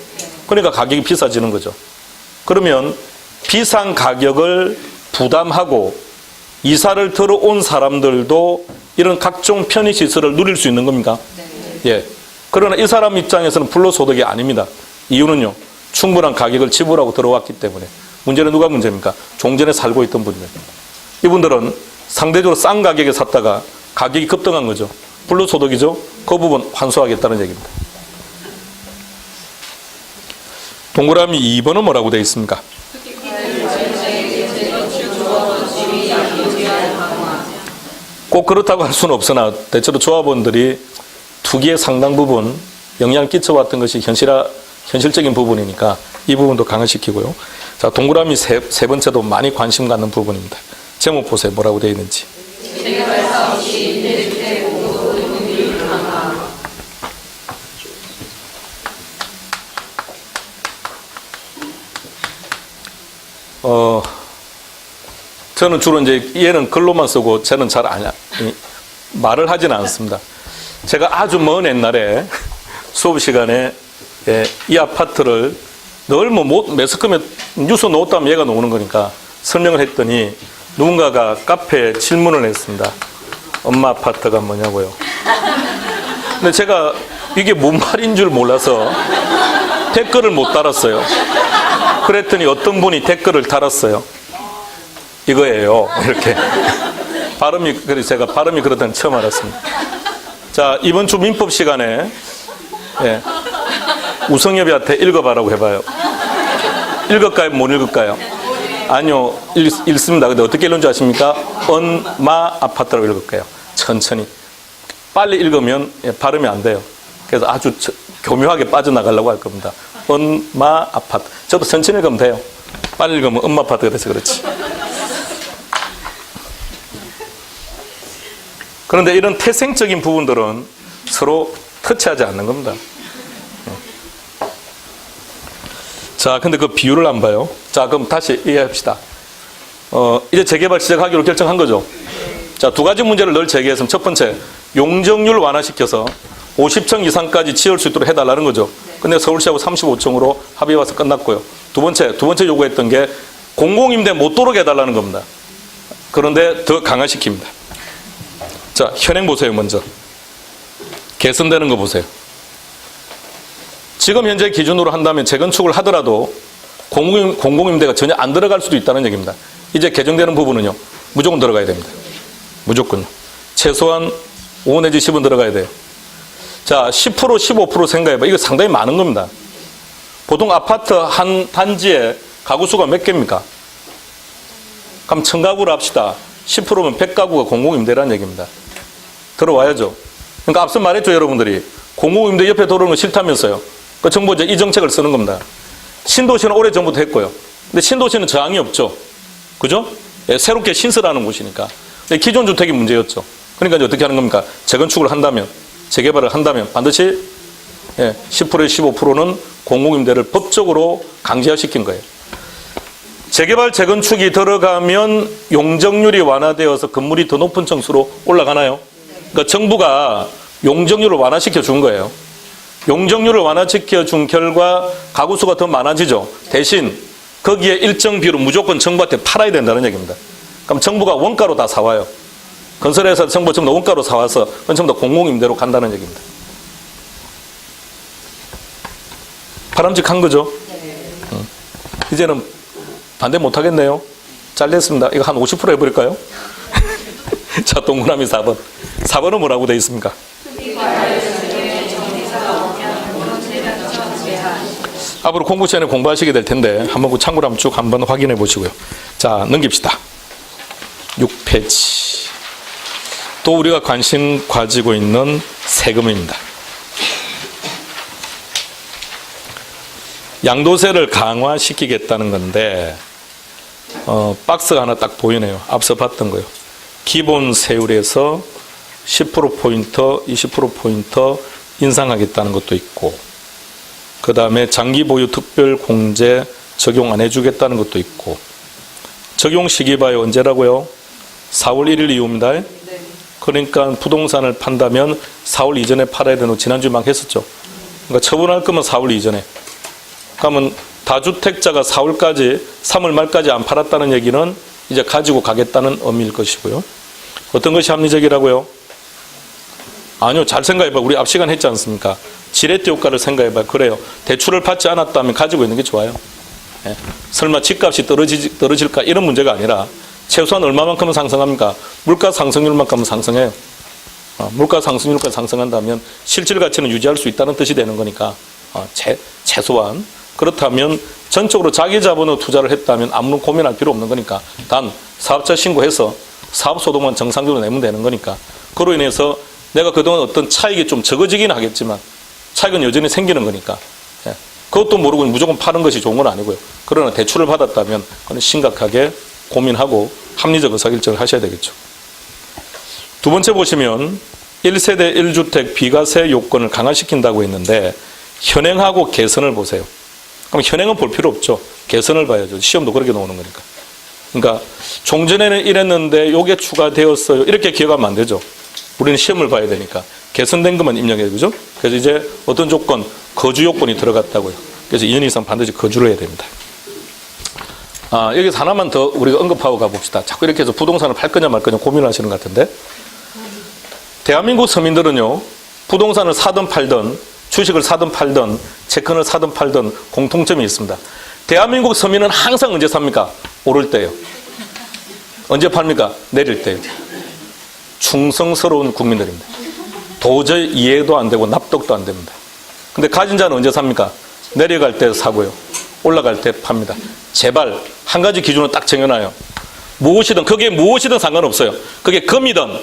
그러니까 가격이 비싸지는 거죠. 그러면 비싼 가격을 부담하고 이사를 들어온 사람들도 이런 각종 편의시설을 누릴 수 있는 겁니까? 예. 그러나 이 사람 입장에서는 불로소득이 아닙니다. 이유는요. 충분한 가격을 지불하고 들어왔기 때문에. 문제는 누가 문제입니까? 종전에 살고 있던 분들. 이분들은 상대적으로 싼 가격에 샀다가 가격이 급등한 거죠. 불로소득이죠. 그 부분 환수하겠다는 얘기입니다. 동그라미 2번은 뭐라고 되어 있습니까? 꼭 그렇다고 할 수는 없으나 대체로 조합원들이 투기의 상당 부분 영향을 끼쳐왔던 것이 현실적인 부분이니까 이 부분도 강화시키고요. 자, 동그라미 세 번째도 많이 관심 갖는 부분입니다. 제목 보세요. 뭐라고 되어 있는지. 저는 주로 이제 얘는 글로만 쓰고 저는 잘 말을 하지는 않습니다. 제가 아주 먼 옛날에 수업 시간에 이 아파트를 늘 매스컴에 뉴스 놓았다면 얘가 나오는 거니까 설명을 했더니 누군가가 카페에 질문을 했습니다. 엄마 아파트가 뭐냐고요. 근데 제가 이게 뭔 말인 줄 몰라서 댓글을 못 달았어요. 그랬더니 어떤 분이 댓글을 달았어요. 이거예요. 이렇게. 그래서 제가 발음이 그렇다는 처음 알았습니다. 자, 이번 주 민법 시간에 우성엽이한테 읽어봐라고 해봐요. 읽을까요? 못 읽을까요? 아니요, 읽습니다. 근데 어떻게 읽는 줄 아십니까? 언마 아파트라고 읽을까요? 천천히. 빨리 읽으면 발음이 안 돼요. 그래서 아주 교묘하게 빠져나가려고 할 겁니다. 언마 아파트. 저도 천천히 읽으면 돼요. 빨리 읽으면 엄마 아파트가 돼서 그렇지. 그런데 이런 태생적인 부분들은 서로 터치하지 않는 겁니다. 자, 근데 그 비율을 안 봐요. 자, 그럼 다시 이해합시다. 이제 재개발 시작하기로 결정한 거죠. 자, 두 가지 문제를 늘 제기했으면 첫 번째, 용적률 완화시켜서 50층 이상까지 지을 수 있도록 해달라는 거죠. 근데 서울시하고 35층으로 합의 와서 끝났고요. 두 번째 요구했던 게 공공임대 못 들어오게 해달라는 겁니다. 그런데 더 강화시킵니다. 자, 현행 보세요, 먼저. 개선되는 거 보세요. 지금 현재 기준으로 한다면 재건축을 하더라도 공공임대가 전혀 안 들어갈 수도 있다는 얘기입니다. 이제 개정되는 부분은요, 무조건 들어가야 됩니다. 무조건요. 최소한 5 내지 10은 들어가야 돼요. 자, 10%, 15% 생각해봐. 이거 상당히 많은 겁니다. 보통 아파트 한 단지에 가구 수가 몇 개입니까? 그럼 1000가구를 합시다. 10%면 100가구가 공공임대라는 얘기입니다. 들어와야죠. 그러니까 앞서 말했죠, 여러분들이. 공공임대 옆에 들어오는 거 싫다면서요. 그 정부가 이제 이 정책을 쓰는 겁니다. 신도시는 오래전부터 했고요. 근데 신도시는 저항이 없죠. 그죠? 새롭게 신설하는 곳이니까. 근데 기존 주택이 문제였죠. 그러니까 이제 어떻게 하는 겁니까? 재건축을 한다면, 재개발을 한다면 반드시 10%, 15%는 공공임대를 법적으로 강제화시킨 거예요. 재개발, 재건축이 들어가면 용적률이 완화되어서 건물이 더 높은 층수로 올라가나요? 그러니까 정부가 용적률을 완화시켜 준 거예요. 용적률을 완화시켜 준 결과 가구 수가 더 많아지죠. 대신 거기에 일정 비율은 무조건 정부한테 팔아야 된다는 얘기입니다. 그럼 정부가 원가로 다 사와요. 건설회사 정부 전부 다 원가로 사와서 그건 전부 다 공공임대로 간다는 얘기입니다. 바람직한 거죠? 이제는 반대 못 하겠네요. 잘렸습니다. 이거 한 50% 해버릴까요? 자, 동그라미 4번. 4번은 뭐라고 되어 있습니까? 앞으로 공부 시간에 공부하시게 될 텐데 한번 그 참고로 한번 쭉 한번 확인해 보시고요. 자, 넘깁시다. 6페이지. 또 우리가 관심 가지고 있는 세금입니다. 양도세를 강화시키겠다는 건데 박스가 하나 딱 보이네요. 앞서 봤던 거요. 기본 세율에서 10%포인트, 20%포인트 인상하겠다는 것도 있고, 그 다음에 장기 보유 특별 공제 적용 안 해주겠다는 것도 있고, 적용 시기 봐요. 언제라고요? 4월 1일 이후입니다. 그러니까 부동산을 판다면 4월 이전에 팔아야 되는 거 지난주에 막 했었죠. 그러니까 처분할 거면 4월 이전에. 그러면 다주택자가 4월까지, 3월 말까지 안 팔았다는 얘기는 이제 가지고 가겠다는 의미일 것이고요. 어떤 것이 합리적이라고요? 아니요, 잘 생각해봐. 우리 앞 시간 했지 않습니까? 지렛대 효과를 생각해봐. 그래요. 대출을 받지 않았다면 가지고 있는 게 좋아요. 설마 집값이 떨어질까 이런 문제가 아니라 최소한 얼마만큼은 상승합니까? 물가 상승률만큼은 상승해요. 물가 상승률까지 상승한다면 실질 가치는 유지할 수 있다는 뜻이 되는 거니까 최소한. 그렇다면 전적으로 자기 자본으로 투자를 했다면 아무런 고민할 필요 없는 거니까 단 사업자 신고해서 사업소득만 정상적으로 내면 되는 거니까 그로 인해서 내가 그동안 어떤 차익이 좀 적어지긴 하겠지만 차익은 여전히 생기는 거니까 그것도 모르고 무조건 파는 것이 좋은 건 아니고요. 그러나 대출을 받았다면 그건 심각하게 고민하고 합리적 의사결정을 하셔야 되겠죠. 두 번째 보시면 1세대 1주택 비과세 요건을 강화시킨다고 했는데 현행하고 개선을 보세요. 그럼 현행은 볼 필요 없죠. 개선을 봐야죠. 시험도 그렇게 나오는 거니까. 그러니까 종전에는 이랬는데 요게 추가되었어요. 이렇게 기억하면 안 되죠. 우리는 시험을 봐야 되니까. 개선된 것만 입력해야 되죠. 그래서 이제 어떤 조건, 거주 요건이 들어갔다고요. 그래서 2년 이상 반드시 거주를 해야 됩니다. 여기서 하나만 더 우리가 언급하고 가봅시다. 자꾸 이렇게 해서 부동산을 팔 거냐 말 거냐 고민을 하시는 것 같은데, 대한민국 서민들은요, 부동산을 사든 팔든, 주식을 사든 팔든, 채권을 사든 팔든 공통점이 있습니다. 대한민국 서민은 항상 언제 삽니까? 오를 때요. 언제 팔니까? 내릴 때요. 충성스러운 국민들입니다. 도저히 이해도 안 되고 납득도 안 됩니다. 근데 가진 자는 언제 삽니까? 내려갈 때 사고요. 올라갈 때 팝니다. 제발 한 가지 기준을 딱 정해놔요. 무엇이든, 그게 무엇이든 상관없어요. 그게 금이든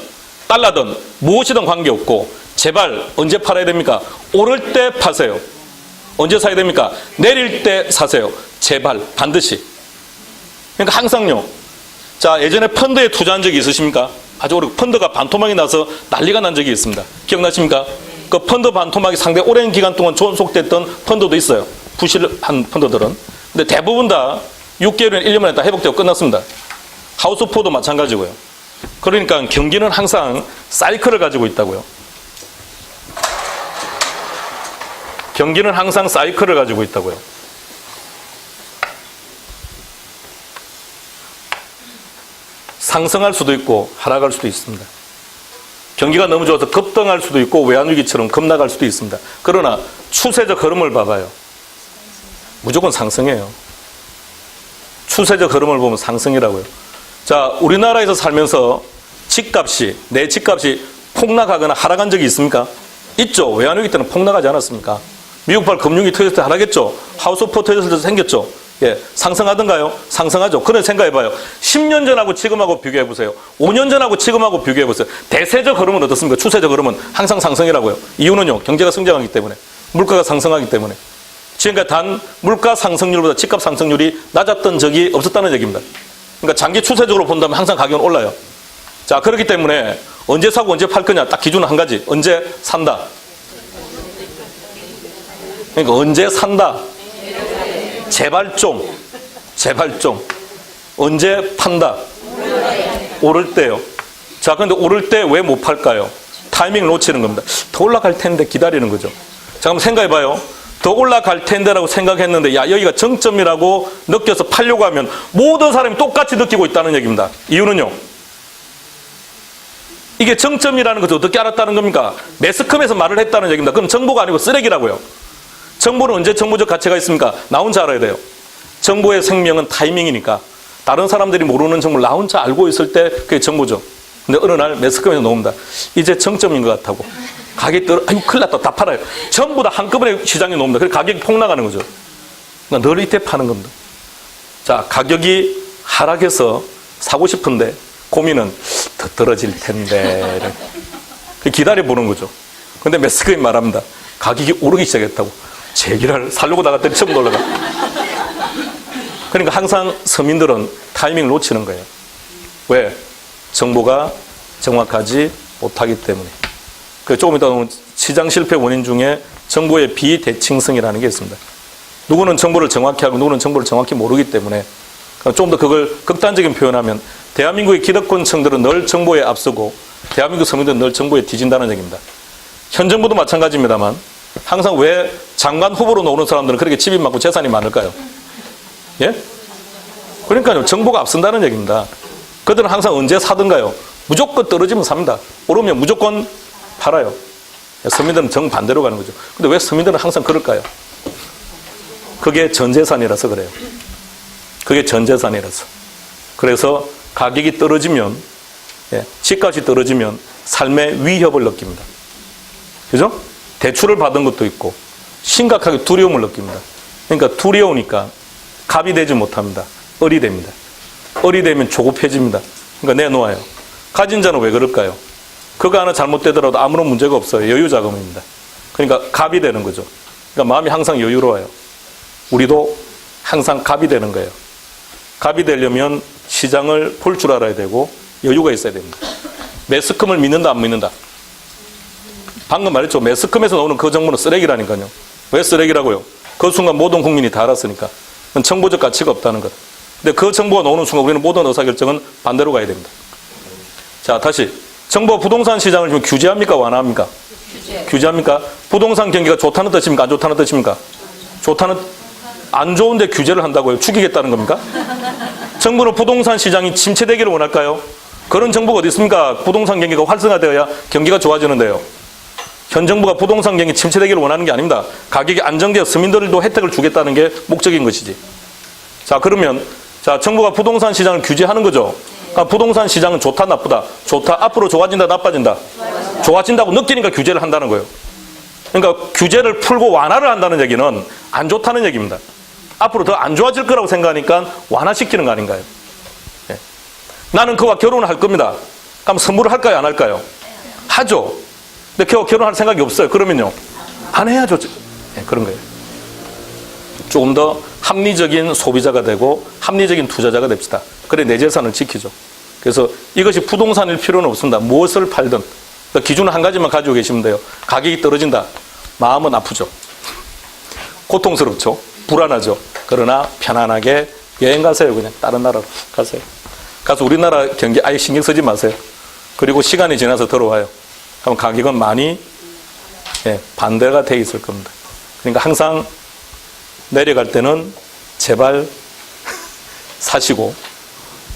달러든 무엇이든 관계없고, 제발 언제 팔아야 됩니까? 오를 때 파세요. 언제 사야 됩니까? 내릴 때 사세요. 제발 반드시. 그러니까 항상요. 자, 예전에 펀드에 투자한 적이 있으십니까? 아주 오래 펀드가 반토막이 나서 난리가 난 적이 있습니다. 기억나십니까? 그 펀드 반토막이 상당히 오랜 기간 동안 존속됐던 펀드도 있어요. 부실한 펀드들은. 근데 대부분 다 6개월이나 1년 만에 다 회복되고 끝났습니다. 하우스포도 마찬가지고요. 그러니까 경기는 항상 사이클을 가지고 있다고요. 경기는 항상 사이클을 가지고 있다고요. 상승할 수도 있고 하락할 수도 있습니다. 경기가 너무 좋아서 급등할 수도 있고 외환위기처럼 급락할 수도 있습니다. 그러나 추세적 흐름을 봐봐요. 무조건 상승해요. 추세적 흐름을 보면 상승이라고요. 자, 우리나라에서 살면서 집값이, 내 집값이 폭락하거나 하락한 적이 있습니까? 있죠. 외환위기 때는 폭락하지 않았습니까? 미국발 금융위 터졌을 때 하락했죠. 하우스포 터졌을 때 생겼죠. 예, 상승하던가요? 상승하죠. 그런 생각해봐요. 10년 전하고 지금하고 비교해보세요. 5년 전하고 지금하고 비교해보세요. 대세적 흐름은 어떻습니까? 추세적 흐름은 항상 상승이라고요. 이유는요, 경제가 성장하기 때문에, 물가가 상승하기 때문에. 지금까지 단 물가 상승률보다 집값 상승률이 낮았던 적이 없었다는 얘기입니다. 그러니까 장기 추세적으로 본다면 항상 가격은 올라요. 자, 그렇기 때문에 언제 사고 언제 팔 거냐, 딱 기준은 한 가지. 언제 산다. 그러니까 언제 산다. 제발 좀. 언제 판다. 오를 때요. 자, 그런데 오를 때 왜 못 팔까요? 타이밍을 놓치는 겁니다. 더 올라갈 텐데 기다리는 거죠. 자, 한번 생각해봐요. 더 올라갈 텐데라고 생각했는데, 야, 여기가 정점이라고 느껴서 팔려고 하면 모든 사람이 똑같이 느끼고 있다는 얘기입니다. 이유는요, 이게 정점이라는 것을 어떻게 알았다는 겁니까? 매스컴에서 말을 했다는 얘기입니다. 그럼 정보가 아니고 쓰레기라고요. 정보는 언제 정보적 가치가 있습니까? 나 혼자 알아야 돼요. 정보의 생명은 타이밍이니까 다른 사람들이 모르는 정보를 나 혼자 알고 있을 때 그게 정보죠. 근데 어느 날 매스컴에서 나옵니다. 이제 정점인 것 같다고. 가격이 아이고 큰일 났다. 다 팔아요. 전부 다 한꺼번에 시장에 나옵니다. 그래서 가격이 폭락하는 거죠. 그러니까 늘 이때 파는 겁니다. 자, 가격이 하락해서 사고 싶은데 고민은 더 떨어질 텐데 기다려보는 거죠. 근데 매스컴이 말합니다. 가격이 오르기 시작했다고. 제기를 살려고 나갔더니 처음 올라가. 그러니까 항상 서민들은 타이밍을 놓치는 거예요. 왜? 정보가 정확하지 못하기 때문에. 조금 이따 보면 시장 실패 원인 중에 정보의 비대칭성이라는 게 있습니다. 누구는 정보를 정확히 하고 누구는 정보를 정확히 모르기 때문에, 좀 더 그걸 극단적인 표현하면 대한민국의 기득권층들은 늘 정보에 앞서고 대한민국 서민들은 늘 정보에 뒤진다는 얘기입니다. 현 정부도 마찬가지입니다만 항상 왜 장관 후보로 나오는 사람들은 그렇게 집이 많고 재산이 많을까요? 예? 그러니까요, 정보가 앞선다는 얘기입니다. 그들은 항상 언제 사든가요? 무조건 떨어지면 삽니다. 오르면 무조건 팔아요. 서민들은 정반대로 가는 거죠. 근데 왜 서민들은 항상 그럴까요? 그게 전 재산이라서 그래요. 그게 전 재산이라서. 그래서 가격이 떨어지면, 집값이 떨어지면 삶의 위협을 느낍니다. 그죠? 대출을 받은 것도 있고 심각하게 두려움을 느낍니다. 그러니까 두려우니까 갑이 되지 못합니다. 을이 됩니다. 을이 되면 조급해집니다. 그러니까 내놓아요. 가진 자는 왜 그럴까요? 그거 하나 잘못되더라도 아무런 문제가 없어요. 여유 자금입니다. 그러니까 갑이 되는 거죠. 그러니까 마음이 항상 여유로워요. 우리도 항상 갑이 되는 거예요. 갑이 되려면 시장을 볼 줄 알아야 되고 여유가 있어야 됩니다. 매스컴을 믿는다 안 믿는다? 방금 말했죠. 매스컴에서 나오는 그 정보는 쓰레기라니까요. 왜 쓰레기라고요? 그 순간 모든 국민이 다 알았으니까. 정보적 가치가 없다는 것. 근데 그 정보가 나오는 순간 우리는 모든 의사결정은 반대로 가야 됩니다. 자, 다시. 정부가 부동산 시장을 지금 규제합니까? 완화합니까? 규제합니까? 부동산 경기가 좋다는 뜻입니까? 안 좋다는 뜻입니까? 좋다는, 안 좋은데 규제를 한다고요? 죽이겠다는 겁니까? 정부는 부동산 시장이 침체되기를 원할까요? 그런 정부가 어디 있습니까? 부동산 경기가 활성화되어야 경기가 좋아지는데요. 현 정부가 부동산 경기 침체되기를 원하는 게 아닙니다. 가격이 안정되어 서민들도 혜택을 주겠다는 게 목적인 것이지. 자, 그러면 자, 정부가 부동산 시장을 규제하는 거죠. 그러니까 부동산 시장은 좋다, 나쁘다. 좋다, 앞으로 좋아진다, 나빠진다. 좋아진다고 느끼니까 규제를 한다는 거예요. 그러니까 규제를 풀고 완화를 한다는 얘기는 안 좋다는 얘기입니다. 앞으로 더 안 좋아질 거라고 생각하니까 완화시키는 거 아닌가요? 예. 나는 그와 결혼을 할 겁니다. 그럼 선물을 할까요, 안 할까요? 하죠. 근데 결혼할 생각이 없어요. 그러면요, 안 해야죠. 예, 그런 거예요. 조금 더 합리적인 소비자가 되고 합리적인 투자자가 됩시다. 그래 내 재산을 지키죠. 그래서 이것이 부동산일 필요는 없습니다. 무엇을 팔든 기준은 한 가지만 가지고 계시면 돼요. 가격이 떨어진다. 마음은 아프죠. 고통스럽죠. 불안하죠. 그러나 편안하게 여행 가세요. 그냥 다른 나라로 가세요. 가서 우리나라 경기 아예 신경 쓰지 마세요. 그리고 시간이 지나서 들어와요. 그럼 가격은 많이 반대가 돼 있을 겁니다. 그러니까 항상 내려갈 때는 제발 사시고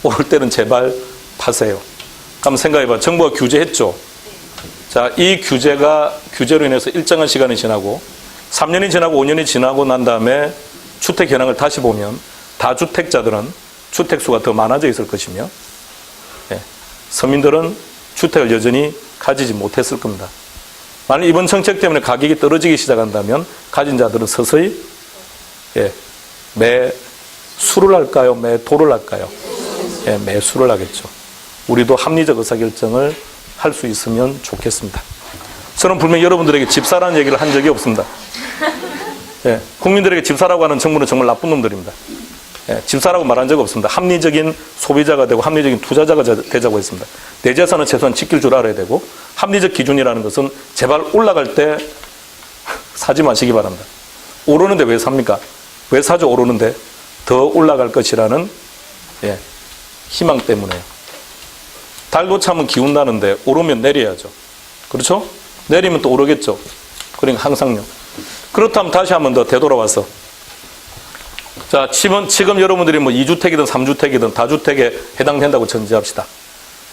오를 때는 제발 파세요. 한번 생각해봐. 정부가 규제했죠. 자, 이 규제로 인해서 일정한 시간이 지나고 3년이 지나고 5년이 지나고 난 다음에 주택 현황을 다시 보면 다주택자들은 주택수가 더 많아져 있을 것이며 서민들은 주택을 여전히 가지지 못했을 겁니다. 만약 이번 정책 때문에 가격이 떨어지기 시작한다면 가진 자들은 서서히 매수를 할까요? 매도를 할까요? 매수를 하겠죠. 우리도 합리적 의사결정을 할 수 있으면 좋겠습니다. 저는 분명히 여러분들에게 집사라는 얘기를 한 적이 없습니다. 국민들에게 집사라고 하는 정부는 정말 나쁜 놈들입니다. 집사라고 말한 적 없습니다. 합리적인 소비자가 되고 합리적인 투자자가 되자고 했습니다. 내 재산은 최소한 지킬 줄 알아야 되고 합리적 기준이라는 것은 제발 올라갈 때 사지 마시기 바랍니다. 오르는데 왜 삽니까? 왜 사죠? 오르는데 더 올라갈 것이라는 희망 때문에요. 달도 참은 기운다는데 오르면 내려야죠. 그렇죠? 내리면 또 오르겠죠. 그러니까 항상요. 그렇다면 다시 한 번 더 되돌아와서 자, 지금 여러분들이 뭐 2주택이든 3주택이든 다주택에 해당된다고 전제합시다.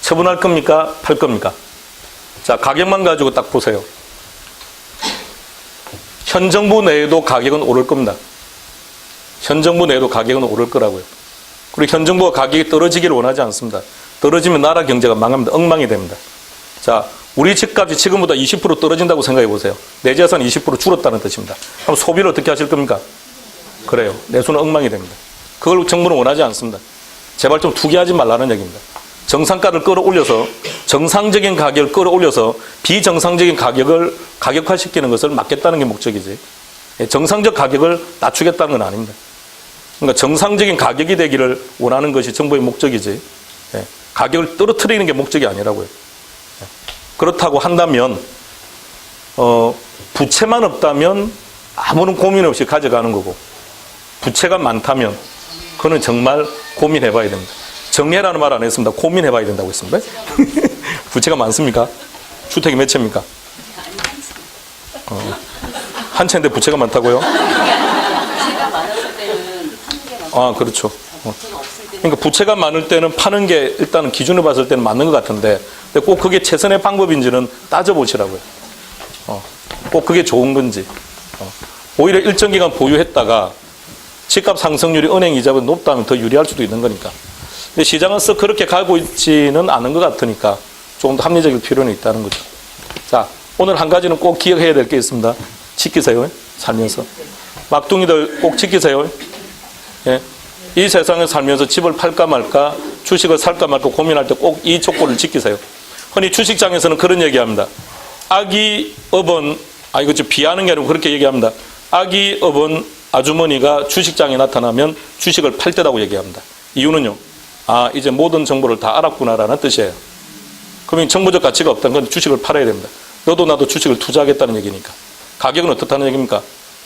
처분할 겁니까? 팔 겁니까? 자, 가격만 가지고 딱 보세요. 현 정부 내에도 가격은 오를 겁니다. 현 정부 내에도 가격은 오를 거라고요. 그리고 현 정부가 가격이 떨어지기를 원하지 않습니다. 떨어지면 나라 경제가 망합니다. 엉망이 됩니다. 자, 우리 집값이 지금보다 20% 떨어진다고 생각해 보세요. 내 재산이 20% 줄었다는 뜻입니다. 그럼 소비를 어떻게 하실 겁니까? 그래요. 내수는 엉망이 됩니다. 그걸 정부는 원하지 않습니다. 제발 좀 투기하지 말라는 얘기입니다. 정상가를 끌어올려서 정상적인 가격을 끌어올려서 비정상적인 가격을 가격화시키는 것을 막겠다는 게 목적이지. 정상적 가격을 낮추겠다는 건 아닙니다. 그러니까 정상적인 가격이 되기를 원하는 것이 정부의 목적이지. 가격을 떨어뜨리는 게 목적이 아니라고요. 그렇다고 한다면 부채만 없다면 아무런 고민 없이 가져가는 거고 부채가 많다면 그거는 정말 고민해봐야 됩니다. 정리해라는 말 안 했습니다. 고민해봐야 된다고 했습니다. 부채가 많습니까? 주택이 몇 채입니까? 한 채인데 부채가 많다고요? 부채가 많았을 때는 파는 게 맞아요. 아, 그렇죠. 부채가 없을 때는 그러니까 부채가 많을 때는 파는 게 일단은 기준을 봤을 때는 맞는 것 같은데 근데 꼭 그게 최선의 방법인지는 따져보시라고요. 꼭 그게 좋은 건지. 오히려 일정 기간 보유했다가 집값 상승률이 은행 이자보다 높다면 더 유리할 수도 있는 거니까. 근데 시장은 썩 그렇게 가고 있지는 않은 것 같으니까 조금 더 합리적일 필요는 있다는 거죠. 자, 오늘 한 가지는 꼭 기억해야 될 게 있습니다. 지키세요. 살면서. 막둥이들 꼭 지키세요. 이 세상에 살면서 집을 팔까 말까 주식을 살까 말까 고민할 때 꼭 이 조건을 지키세요. 흔히 주식장에서는 그런 얘기합니다. 아기 업은 이거 좀 비하는 게 아니고 그렇게 얘기합니다. 아기 업은 아주머니가 주식장에 나타나면 주식을 팔 때라고 얘기합니다. 이유는요. 이제 모든 정보를 다 알았구나라는 뜻이에요. 그러면 정보적 가치가 없다는 건 주식을 팔아야 됩니다. 너도 나도 주식을 투자하겠다는 얘기니까. 가격은 어떻다는 얘기입니까?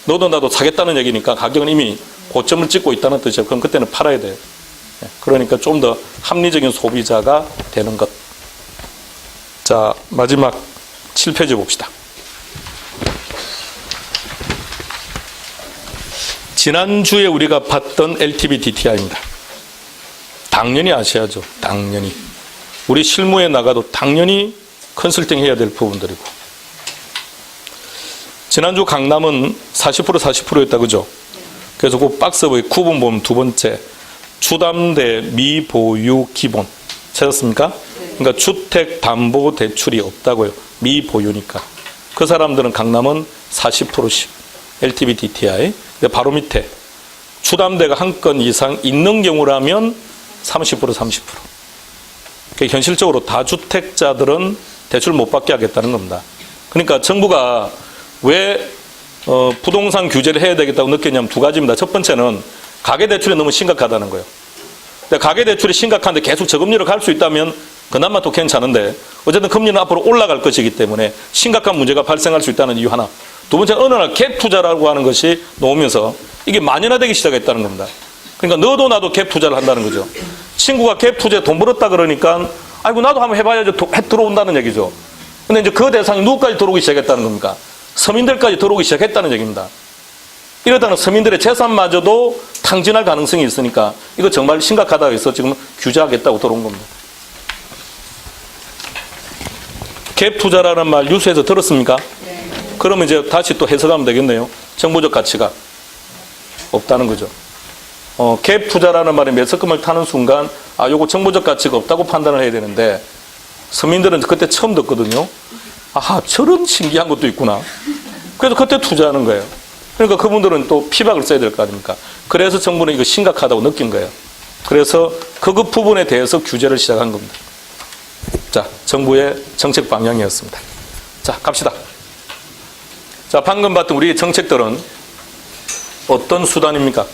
너도 나도 사겠다는 얘기니까 가격은 이미 고점을 찍고 있다는 뜻이에요. 그럼 그때는 팔아야 돼요. 그러니까 좀 더 합리적인 소비자가 되는 것. 자, 마지막 7페이지 봅시다. 지난주에 우리가 봤던 LTV DTI입니다. 당연히 아셔야죠. 당연히. 우리 실무에 나가도 당연히 컨설팅 해야 될 부분들이고. 지난주 강남은 40%였다, 그죠? 그래서 그 박스의 구분 보면 두 번째, 주담대 미보유 기본. 찾았습니까? 그러니까 주택담보대출이 없다고요. 미보유니까. 그 사람들은 강남은 40%씩. LTV DTI. 바로 밑에 주담대가 한 건 이상 있는 경우라면 30%, 30%. 그러니까 현실적으로 다주택자들은 대출 못 받게 하겠다는 겁니다. 그러니까 정부가 왜 부동산 규제를 해야 되겠다고 느꼈냐면 두 가지입니다. 첫 번째는 가계대출이 너무 심각하다는 거예요. 근데 가계대출이 심각한데 계속 저금리로 갈 수 있다면 그나마 또 괜찮은데 어쨌든 금리는 앞으로 올라갈 것이기 때문에 심각한 문제가 발생할 수 있다는 이유 하나. 두 번째는 어느 날 갭 투자라고 하는 것이 나오면서 이게 만연화되기 시작했다는 겁니다. 그러니까 너도 나도 갭 투자를 한다는 거죠. 친구가 갭 투자에 돈 벌었다 그러니까 아이고 나도 한번 해봐야죠. 해 들어온다는 얘기죠. 근데 이제 그 대상이 누구까지 들어오기 시작했다는 겁니까? 서민들까지 들어오기 시작했다는 얘기입니다. 이러다는 서민들의 재산마저도 탕진할 가능성이 있으니까 이거 정말 심각하다고 해서 지금 규제하겠다고 들어온 겁니다. 갭 투자라는 말 뉴스에서 들었습니까? 네. 그러면 이제 다시 또 해석하면 되겠네요. 정보적 가치가 없다는 거죠. 갭 투자라는 말이 매석금을 타는 순간 요거 정보적 가치가 없다고 판단을 해야 되는데 서민들은 그때 처음 듣거든요. 아하, 저런 신기한 것도 있구나. 그래서 그때 투자하는 거예요. 그러니까 그분들은 또 피박을 써야 될 거 아닙니까? 그래서 정부는 이거 심각하다고 느낀 거예요. 그래서 그 부분에 대해서 규제를 시작한 겁니다. 자, 정부의 정책 방향이었습니다. 자, 갑시다. 자, 방금 봤던 우리의 정책들은 어떤 수단입니까?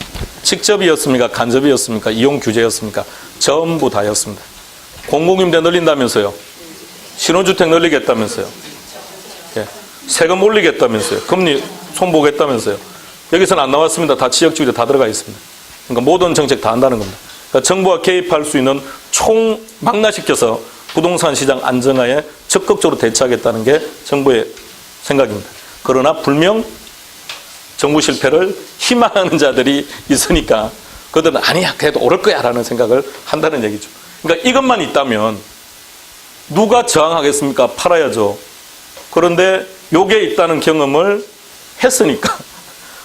직접이었습니까? 간접이었습니까? 이용 규제였습니까? 전부 다였습니다. 공공임대 늘린다면서요. 신혼주택 늘리겠다면서요. 예. 세금 올리겠다면서요. 금리 손보겠다면서요. 여기서는 안 나왔습니다. 다 지역주의에 다 들어가 있습니다. 그러니까 모든 정책 다 한다는 겁니다. 그러니까 정부가 개입할 수 있는 총 망라시켜서 부동산 시장 안정화에 적극적으로 대처하겠다는 게 정부의 생각입니다. 그러나 분명 정부 실패를 희망하는 자들이 있으니까 그들은 아니야 그래도 오를 거야 라는 생각을 한다는 얘기죠. 그러니까 이것만 있다면 누가 저항하겠습니까? 팔아야죠. 그런데 요게 있다는 경험을 했으니까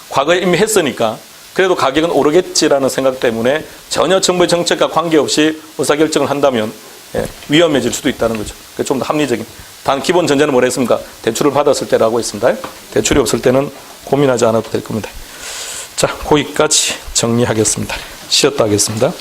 과거에 이미 했으니까 그래도 가격은 오르겠지라는 생각 때문에 전혀 정부의 정책과 관계없이 의사결정을 한다면 위험해질 수도 있다는 거죠. 좀 더 합리적인. 단 기본 전제는 뭐라 했습니까? 대출을 받았을 때라고 했습니다. 대출이 없을 때는 고민하지 않아도 될 겁니다. 자, 거기까지 정리하겠습니다. 쉬었다 하겠습니다.